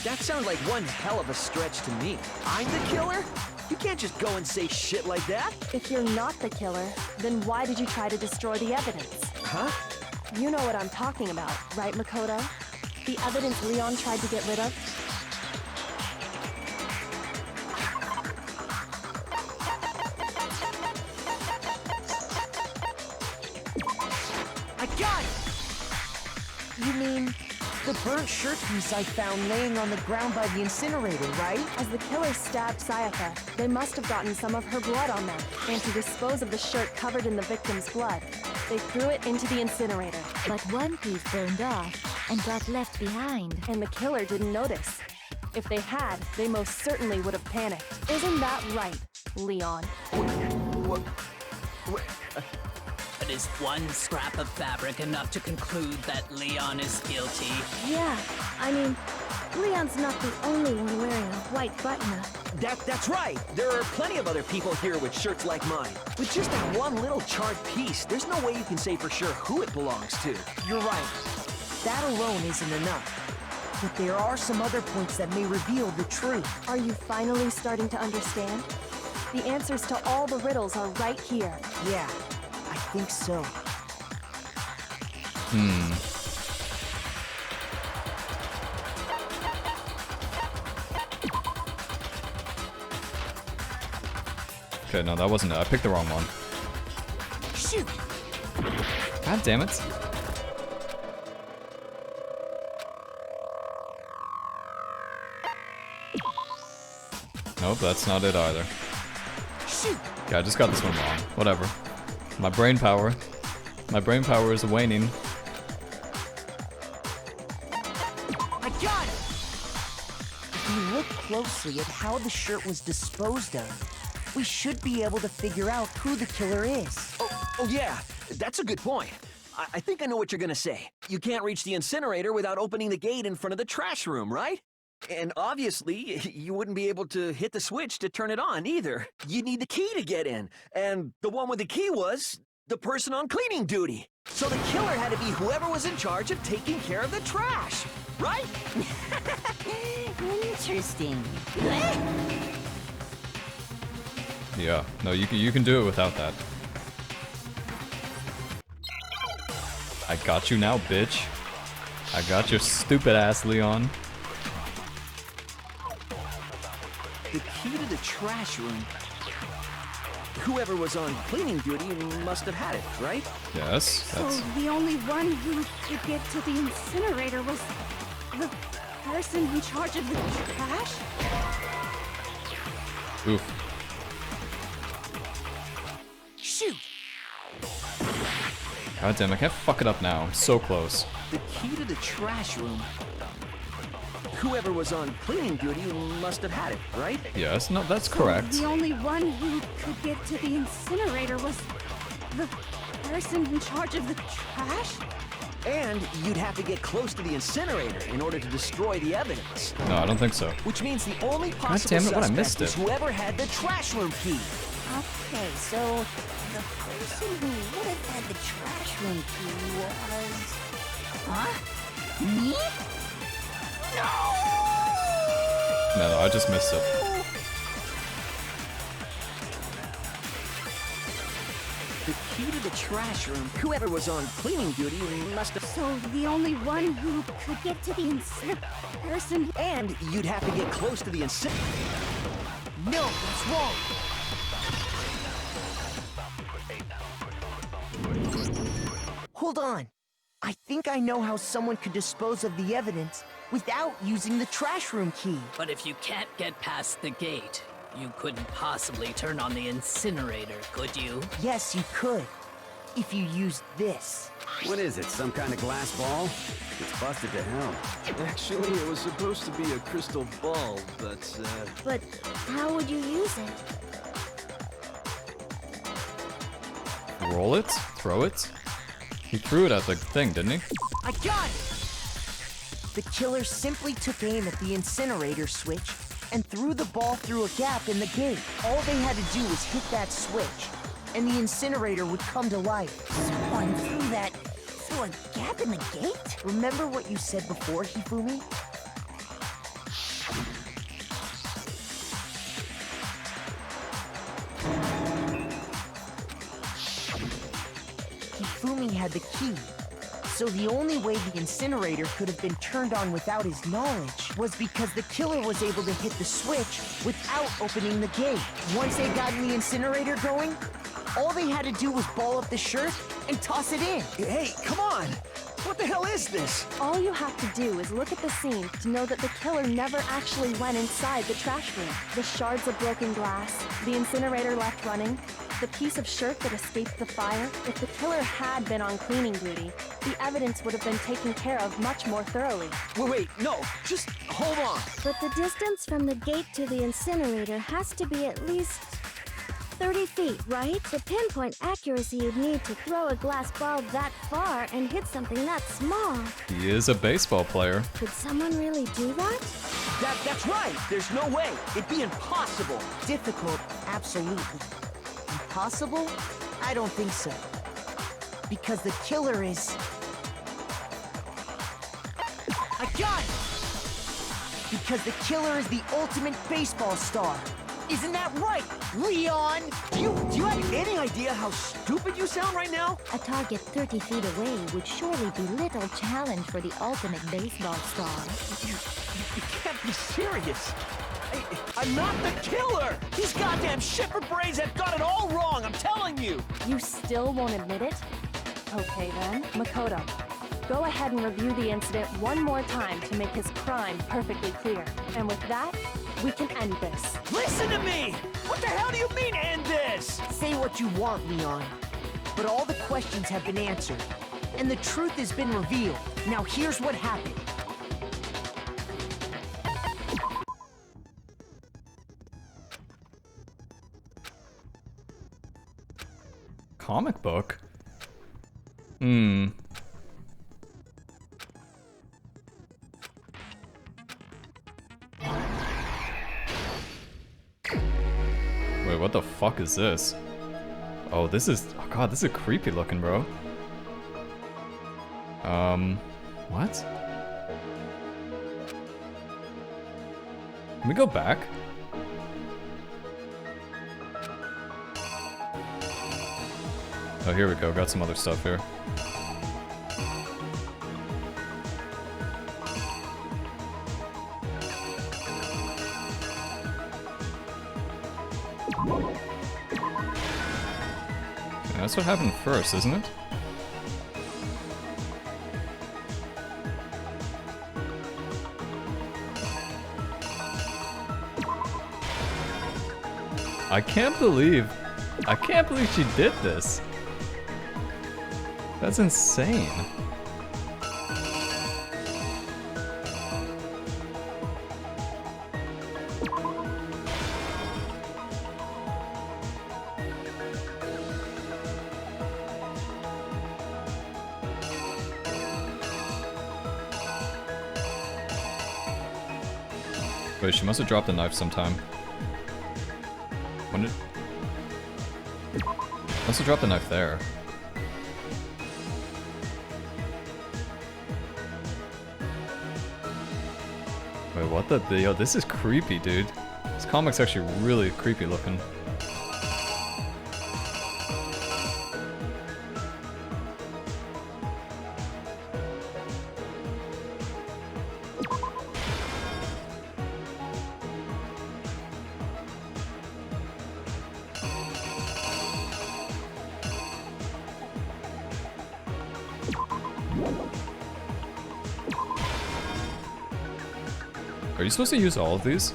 That sounds like one hell of a stretch to me. I'm the killer? You can't just go and say shit like that. If you're not the killer, then why did you try to destroy the evidence? Huh? You know what I'm talking about, right, Makoto? The evidence Leon tried to get rid of? I got it! You mean the burnt shirt piece I found laying on the ground by the incinerator, right? As the killer stabbed Sayaka, they must have gotten some of her blood on them. And to dispose of the shirt covered in the victim's blood, they threw it into the incinerator. But one piece burned off and got left behind. And the killer didn't notice. If they had, they most certainly would have panicked. Isn't that right, Leon? But is one scrap of fabric enough to conclude that Leon is guilty? Yeah, I mean, Leon's not the only one wearing a white button-up. That's right. There are plenty of other people here with shirts like mine. With just that one little charred piece, there's no way you can say for sure who it belongs to. You're right. That alone isn't enough. But there are some other points that may reveal the truth. Are you finally starting to understand? The answers to all the riddles are right here. Yeah, I think so. Okay, no, that wasn't it. I picked the wrong one. Shoot! God damn it. Nope, that's not it either. Shoot! Okay, I just got this one wrong. Whatever. My brain power is waning. I got it! If you look closely, closely at how the shirt was disposed of, we should be able to figure out who the killer is. Oh yeah, that's a good point. I think I know what you're gonna say. You can't reach the incinerator without opening the gate in front of the trash room, right? And obviously, you wouldn't be able to hit the switch to turn it on either. You'd need the key to get in. And the one with the key was the person on cleaning duty. So the killer had to be whoever was in charge of taking care of the trash, right? Interesting. Yeah, no, you can do it without that. I got you now, bitch. I got your stupid ass, Leon. The key to the trash room. Whoever was on cleaning duty must have had it, right? Yes, that's... So the only one who could get to the incinerator was the person in charge of the trash? Oof. Shoot! God damn, I can't fuck it up now. I'm so close. The key to the trash room. Whoever was on cleaning duty must have had it, right? Yes, no, that's So correct. the only one who could get to the incinerator was the person in charge of the trash? And you'd have to get close to the incinerator in order to destroy the evidence. No, I don't think so. Which means the only God possible damn it, what, I suspect missed is it. whoever had the trash room key. Okay, so the person who would have had the trash room key was... Huh? Me? No, I just missed it. The key to the trash room. Whoever was on cleaning duty must have... So the only one who could get to the person... And you'd have to get close to the incinerator. No, that's wrong. Hold on. I think I know how someone could dispose of the evidence without using the trash room key. But if you can't get past the gate, you couldn't possibly turn on the incinerator, could you? Yes, you could. If you used this. What is it, some kind of glass ball? It's busted to hell. Actually, it was supposed to be a crystal ball, but, But how would you use it? Roll it? Throw it? He threw it at the thing, didn't he? I got it! The killer simply took aim at the incinerator switch and threw the ball through a gap in the gate. All they had to do was hit that switch, and the incinerator would come to life. Someone through a gap in the gate? Remember what you said before, Hifumi? Hifumi had the key, so the only way the incinerator could have been turned on without his knowledge was because the killer was able to hit the switch without opening the gate. Once they got the incinerator going, all they had to do was ball up the shirt and toss it in. Hey, come on! What the hell is this? All you have to do is look at the scene to know that the killer never actually went inside the trash room. The shards of broken glass, the incinerator left running, the piece of shirt that escaped the fire. If the killer had been on cleaning duty, the evidence would have been taken care of much more thoroughly. Wait, no, just hold on. But the distance from the gate to the incinerator has to be at least 30 feet, right? The pinpoint accuracy you'd need to throw a glass ball that far and hit something that small. He is a baseball player. Could someone really do that? That's right. There's no way. It'd be impossible. Difficult, absolutely. Impossible? I don't think so. Because the killer is... I got it! Because the killer is the ultimate baseball star. Isn't that right, Leon? Do you have any idea how stupid you sound right now? A target 30 feet away would surely be little challenge for the ultimate baseball star. You can't be serious. I'm not the killer! These goddamn shipper brains have got it all wrong, I'm telling you! You still won't admit it? Okay then, Makoto. Go ahead and review the incident one more time to make his crime perfectly clear. And with that, we can end this. Listen to me! What the hell do you mean, end this? Say what you want, Leon. But all the questions have been answered, and the truth has been revealed. Now here's what happened. Comic book? Hmm. Wait, what the fuck is this? Oh, this is... Oh god, this is creepy looking, bro. What? Can we go back? Oh, here we go. Got some other stuff here. Yeah, that's what happened first, isn't it? I can't believe she did this. That's insane. Wait, she must have dropped the knife sometime. When did... Must have dropped the knife there. Wait, what the... Yo, this is creepy, dude. This comic's actually really creepy looking. Are you supposed to use all of these?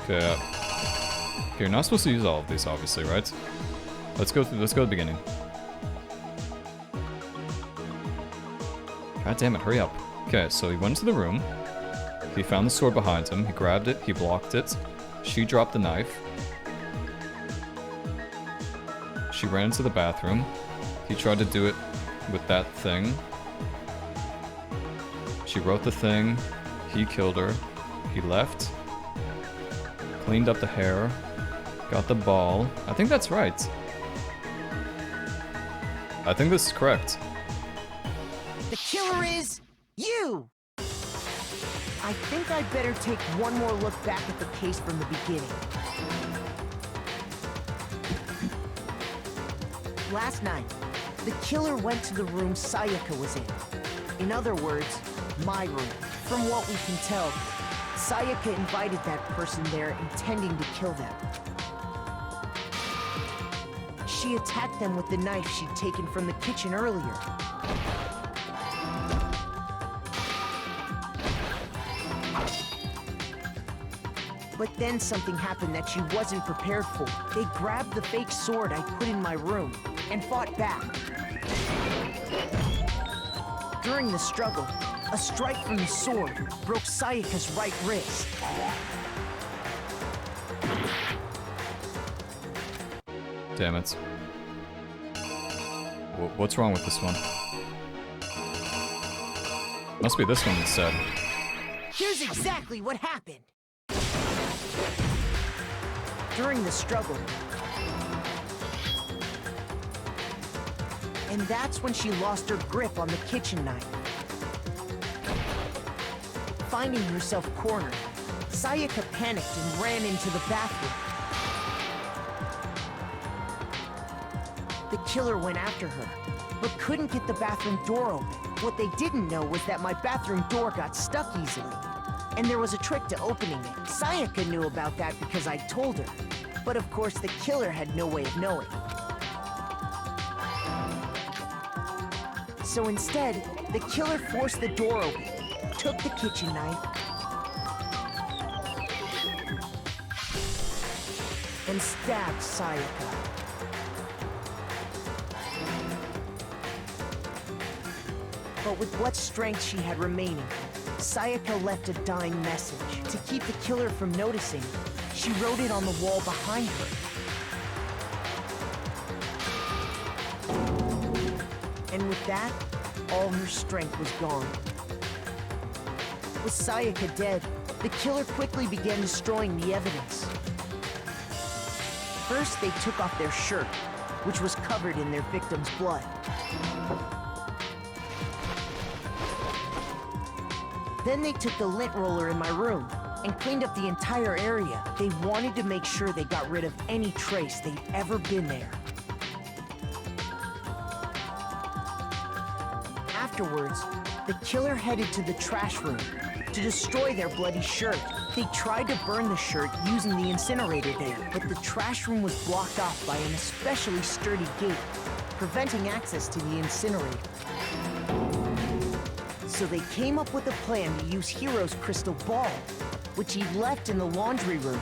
Okay, you're not supposed to use all of these, obviously, right? Let's go to the beginning. God damn it, hurry up. Okay, so he went into the room. He found the sword behind him. He grabbed it. He blocked it. She dropped the knife. She ran into the bathroom. He tried to do it with that thing. She wrote the thing. He killed her. He left. Cleaned up the hair. Got the ball. I think that's right. I think this is correct. The killer is you! I think I'd better take one more look back at the case from the beginning. Last night, the killer went to the room Sayaka was in. In other words, my room. From what we can tell, Sayaka invited that person there intending to kill them. She attacked them with the knife she'd taken from the kitchen earlier. But then something happened that she wasn't prepared for. They grabbed the fake sword I put in my room and fought back. During the struggle, a strike from the sword broke Sayaka's right wrist. Damn it. What's wrong with this one? Must be this one instead. Here's exactly what happened. During the struggle. And that's when she lost her grip on the kitchen knife. Finding herself cornered, Sayaka panicked and ran into the bathroom. The killer went after her, but couldn't get the bathroom door open. What they didn't know was that my bathroom door got stuck easily. And there was a trick to opening it. Sayaka knew about that because I told her. But of course, the killer had no way of knowing. So instead, the killer forced the door open, took the kitchen knife, and stabbed Sayaka. But with what strength she had remaining, Sayaka left a dying message. To keep the killer from noticing, she wrote it on the wall behind her. And with that, all her strength was gone. With Sayaka dead, the killer quickly began destroying the evidence. First, they took off their shirt, which was covered in their victim's blood. Then they took the lint roller in my room and cleaned up the entire area. They wanted to make sure they got rid of any trace they'd ever been there. Afterwards, the killer headed to the trash room to destroy their bloody shirt. They tried to burn the shirt using the incinerator there, but the trash room was blocked off by an especially sturdy gate, preventing access to the incinerator. So they came up with a plan to use Hiro's crystal ball, which he'd left in the laundry room.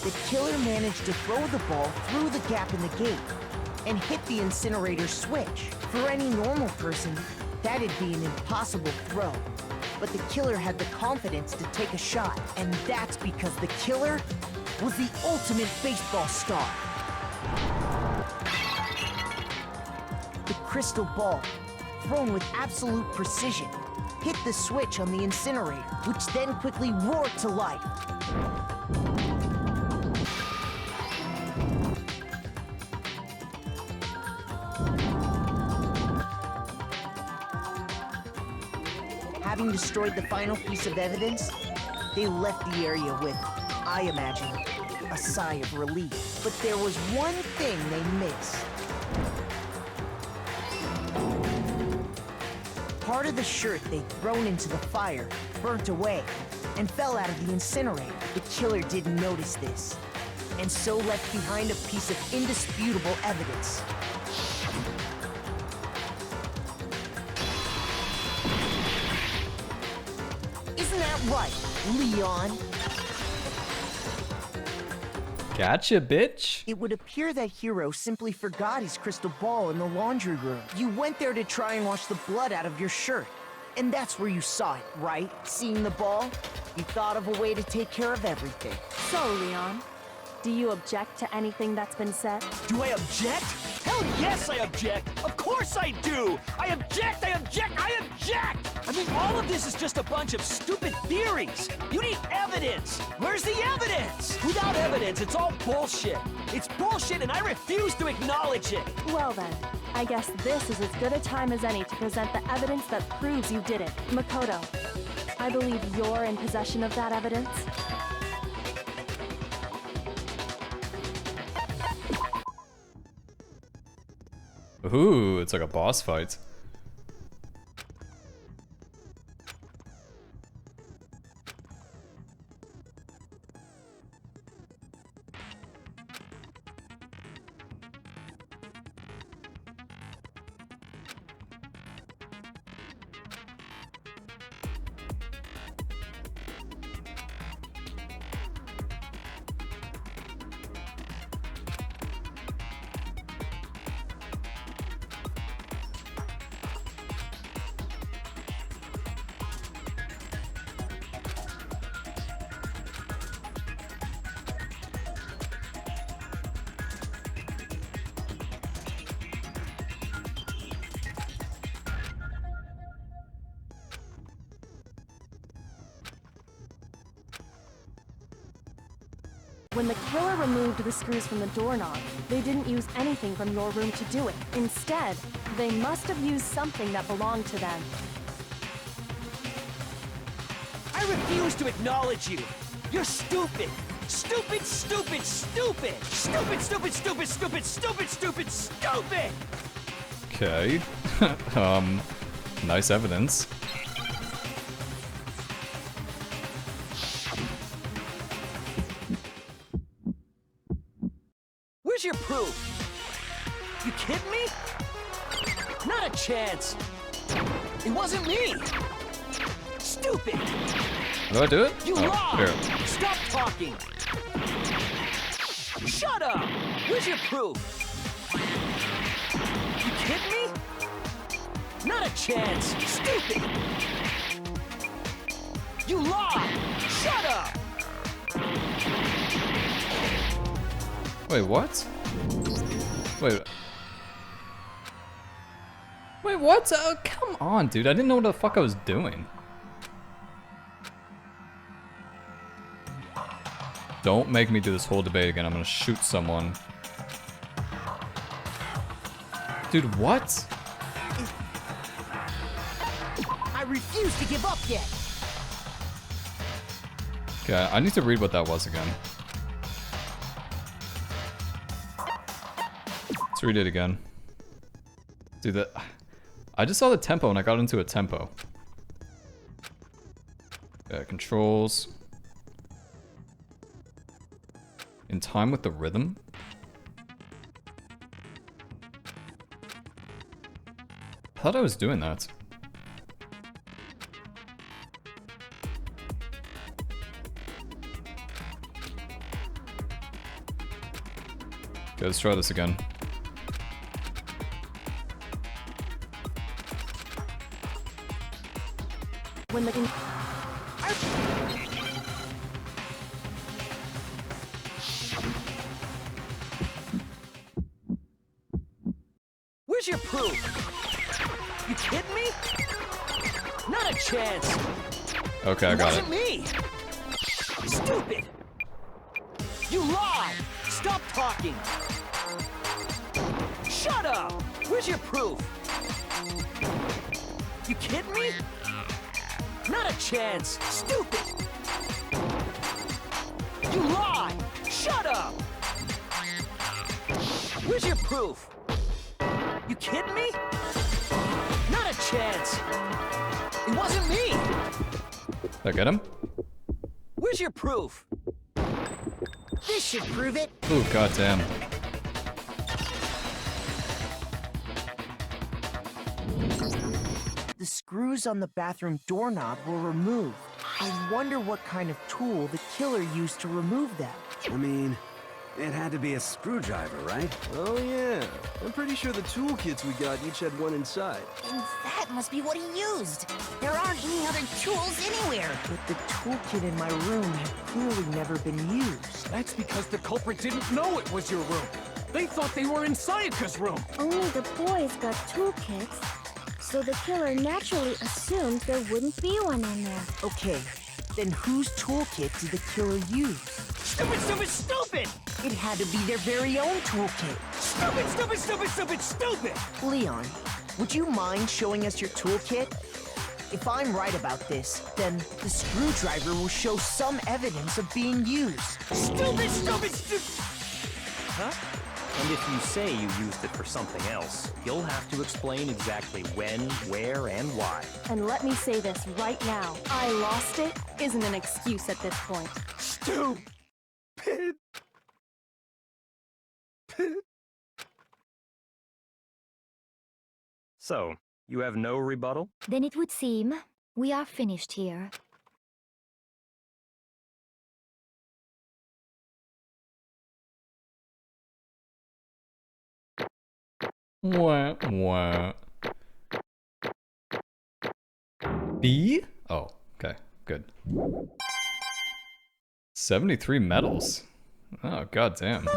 The killer managed to throw the ball through the gap in the gate and hit the incinerator switch. For any normal person, that'd be an impossible throw. But the killer had the confidence to take a shot, and that's because the killer was the ultimate baseball star. The crystal ball, thrown with absolute precision, hit the switch on the incinerator, which then quickly roared to life. Having destroyed the final piece of evidence, they left the area with, I imagine, a sigh of relief. But there was one thing they missed. Part of the shirt they'd thrown into the fire burnt away and fell out of the incinerator. The killer didn't notice this, and so left behind a piece of indisputable evidence. Isn't that right, Leon? Gotcha, bitch. It would appear that Hiro simply forgot his crystal ball in the laundry room. You went there to try and wash the blood out of your shirt. And that's where you saw it, right? Seeing the ball? You thought of a way to take care of everything. So, Leon, do you object to anything that's been said? Do I object? Hell yes, I object! Of course I do! I object! I object! I object! I mean, all of this is just a bunch of stupid theories! You need evidence! Where's the evidence? Without evidence, it's all bullshit! It's bullshit and I refuse to acknowledge it! Well then, I guess this is as good a time as any to present the evidence that proves you did it. Makoto, I believe you're in possession of that evidence. Ooh, it's like a boss fight. When the killer removed the screws from the doorknob, they didn't use anything from your room to do it. Instead, they must have used something that belonged to them. I refuse to acknowledge you! You're stupid! Stupid, stupid, stupid! Stupid, stupid, stupid, stupid, stupid, stupid, stupid! Okay. Nice evidence. Where's your proof? You kidding me? Not a chance! It wasn't me! Stupid! Do I do it? You Oh, lied! here. Stop talking! Shut up! Where's your proof? You kidding me? Not a chance! Stupid! You lied! Shut up! Wait, what? Wait. Wait, what? Come on, dude. I didn't know what the fuck I was doing. Don't make me do this whole debate again. I'm gonna shoot someone. Dude, what? I refuse to give up yet. Okay, I need to read what that was again. Let's read it again. Dude, that... I just saw the tempo and I got into a tempo. Controls. In time with the rhythm? I thought I was doing that. Okay, let's try this again. When the Where's your proof? You kidding me? Not a chance! Okay, I got it. Wasn't me! Stupid! You lied! Stop talking! Shut up! Where's your proof? You kidding me? Not a chance! Stupid! You lied! Shut up! Where's your proof? You kidding me? Not a chance! It wasn't me! Did I get him? Where's your proof? This should prove it. Ooh, goddamn. The screws on the bathroom doorknob were removed. I wonder what kind of tool the killer used to remove them. I mean, it had to be a screwdriver, right? Oh yeah, I'm pretty sure the toolkits we got each had one inside. And that must be what he used. There aren't any other tools anywhere. But the toolkit in my room had clearly never been used. That's because the culprit didn't know it was your room. They thought they were in Sayaka's room. Only the boys got toolkits, so the killer naturally assumed there wouldn't be one in there. Okay, then whose toolkit did the killer use? Stupid, stupid, stupid! It had to be their very own toolkit. Stupid, stupid, stupid, stupid, stupid! Leon, would you mind showing us your toolkit? If I'm right about this, then the screwdriver will show some evidence of being used. Stupid, stupid, stupid! Huh? And if you say you used it for something else, you'll have to explain exactly when, where, and why. And let me say this right now. I lost it isn't an excuse at this point. Stupid. So, you have no rebuttal? Then it would seem we are finished here. Wah, wah. B? Oh, okay, good. 73 medals. Oh, goddamn.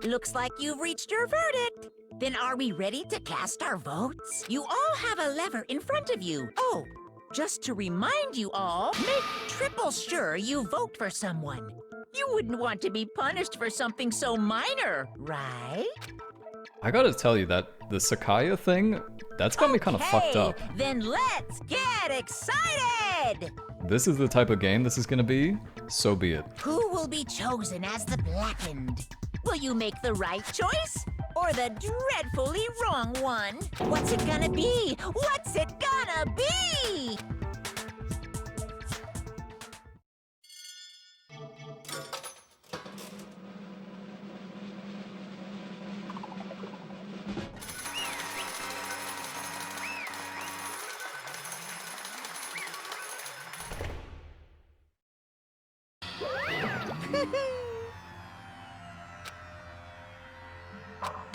Looks like you've reached your verdict. Then are we ready to cast our votes? You all have a lever in front of you. Oh, just to remind you all, make triple sure you vote for someone. You wouldn't want to be punished for something so minor, right? I gotta tell you that the Sakaya thing, that's got me kind of fucked up. Then let's get excited! This is the type of game this is gonna be, so be it. Who will be chosen as the Blackened? Will you make the right choice? Or the dreadfully wrong one? What's it gonna be? What's it gonna be?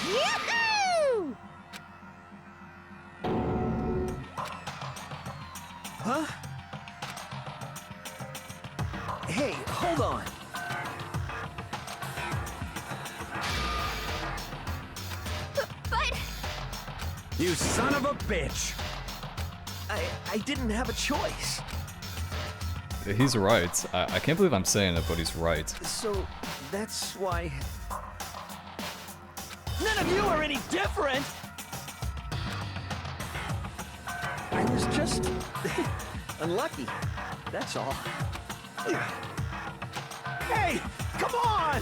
Yoo-hoo! Huh? Hey, hold on. But... You son of a bitch! I didn't have a choice. He's right. I can't believe I'm saying it, but he's right. So, that's why... None of you are any different! I was just... unlucky. That's all. Hey, come on!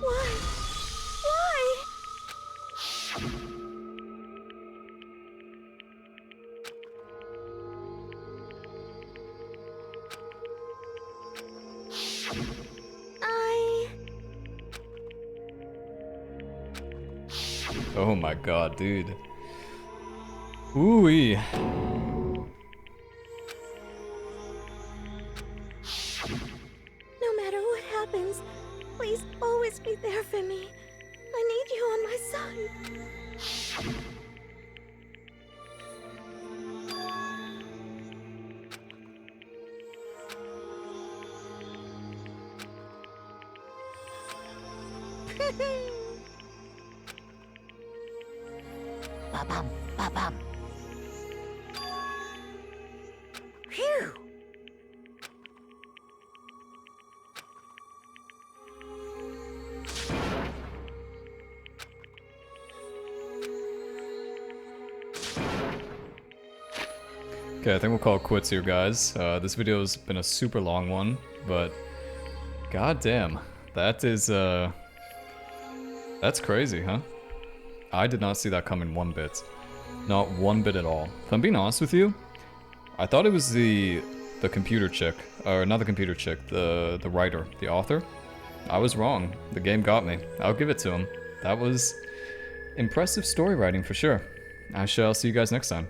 Why? Why? Oh my god, dude. Ooh-wee. No matter what happens, please always be there for me. I need you on my side. Ba-bum, ba-bum. Phew! Okay, I think we'll call it quits here, guys. This video's been a super long one, but goddamn, that is that's crazy, huh? I did not see that coming one bit. Not one bit at all. If I'm being honest with you, I thought it was the computer chick, or not the computer chick, the writer, the author. I was wrong. The game got me. I'll give it to him. That was impressive story writing for sure. I shall see you guys next time.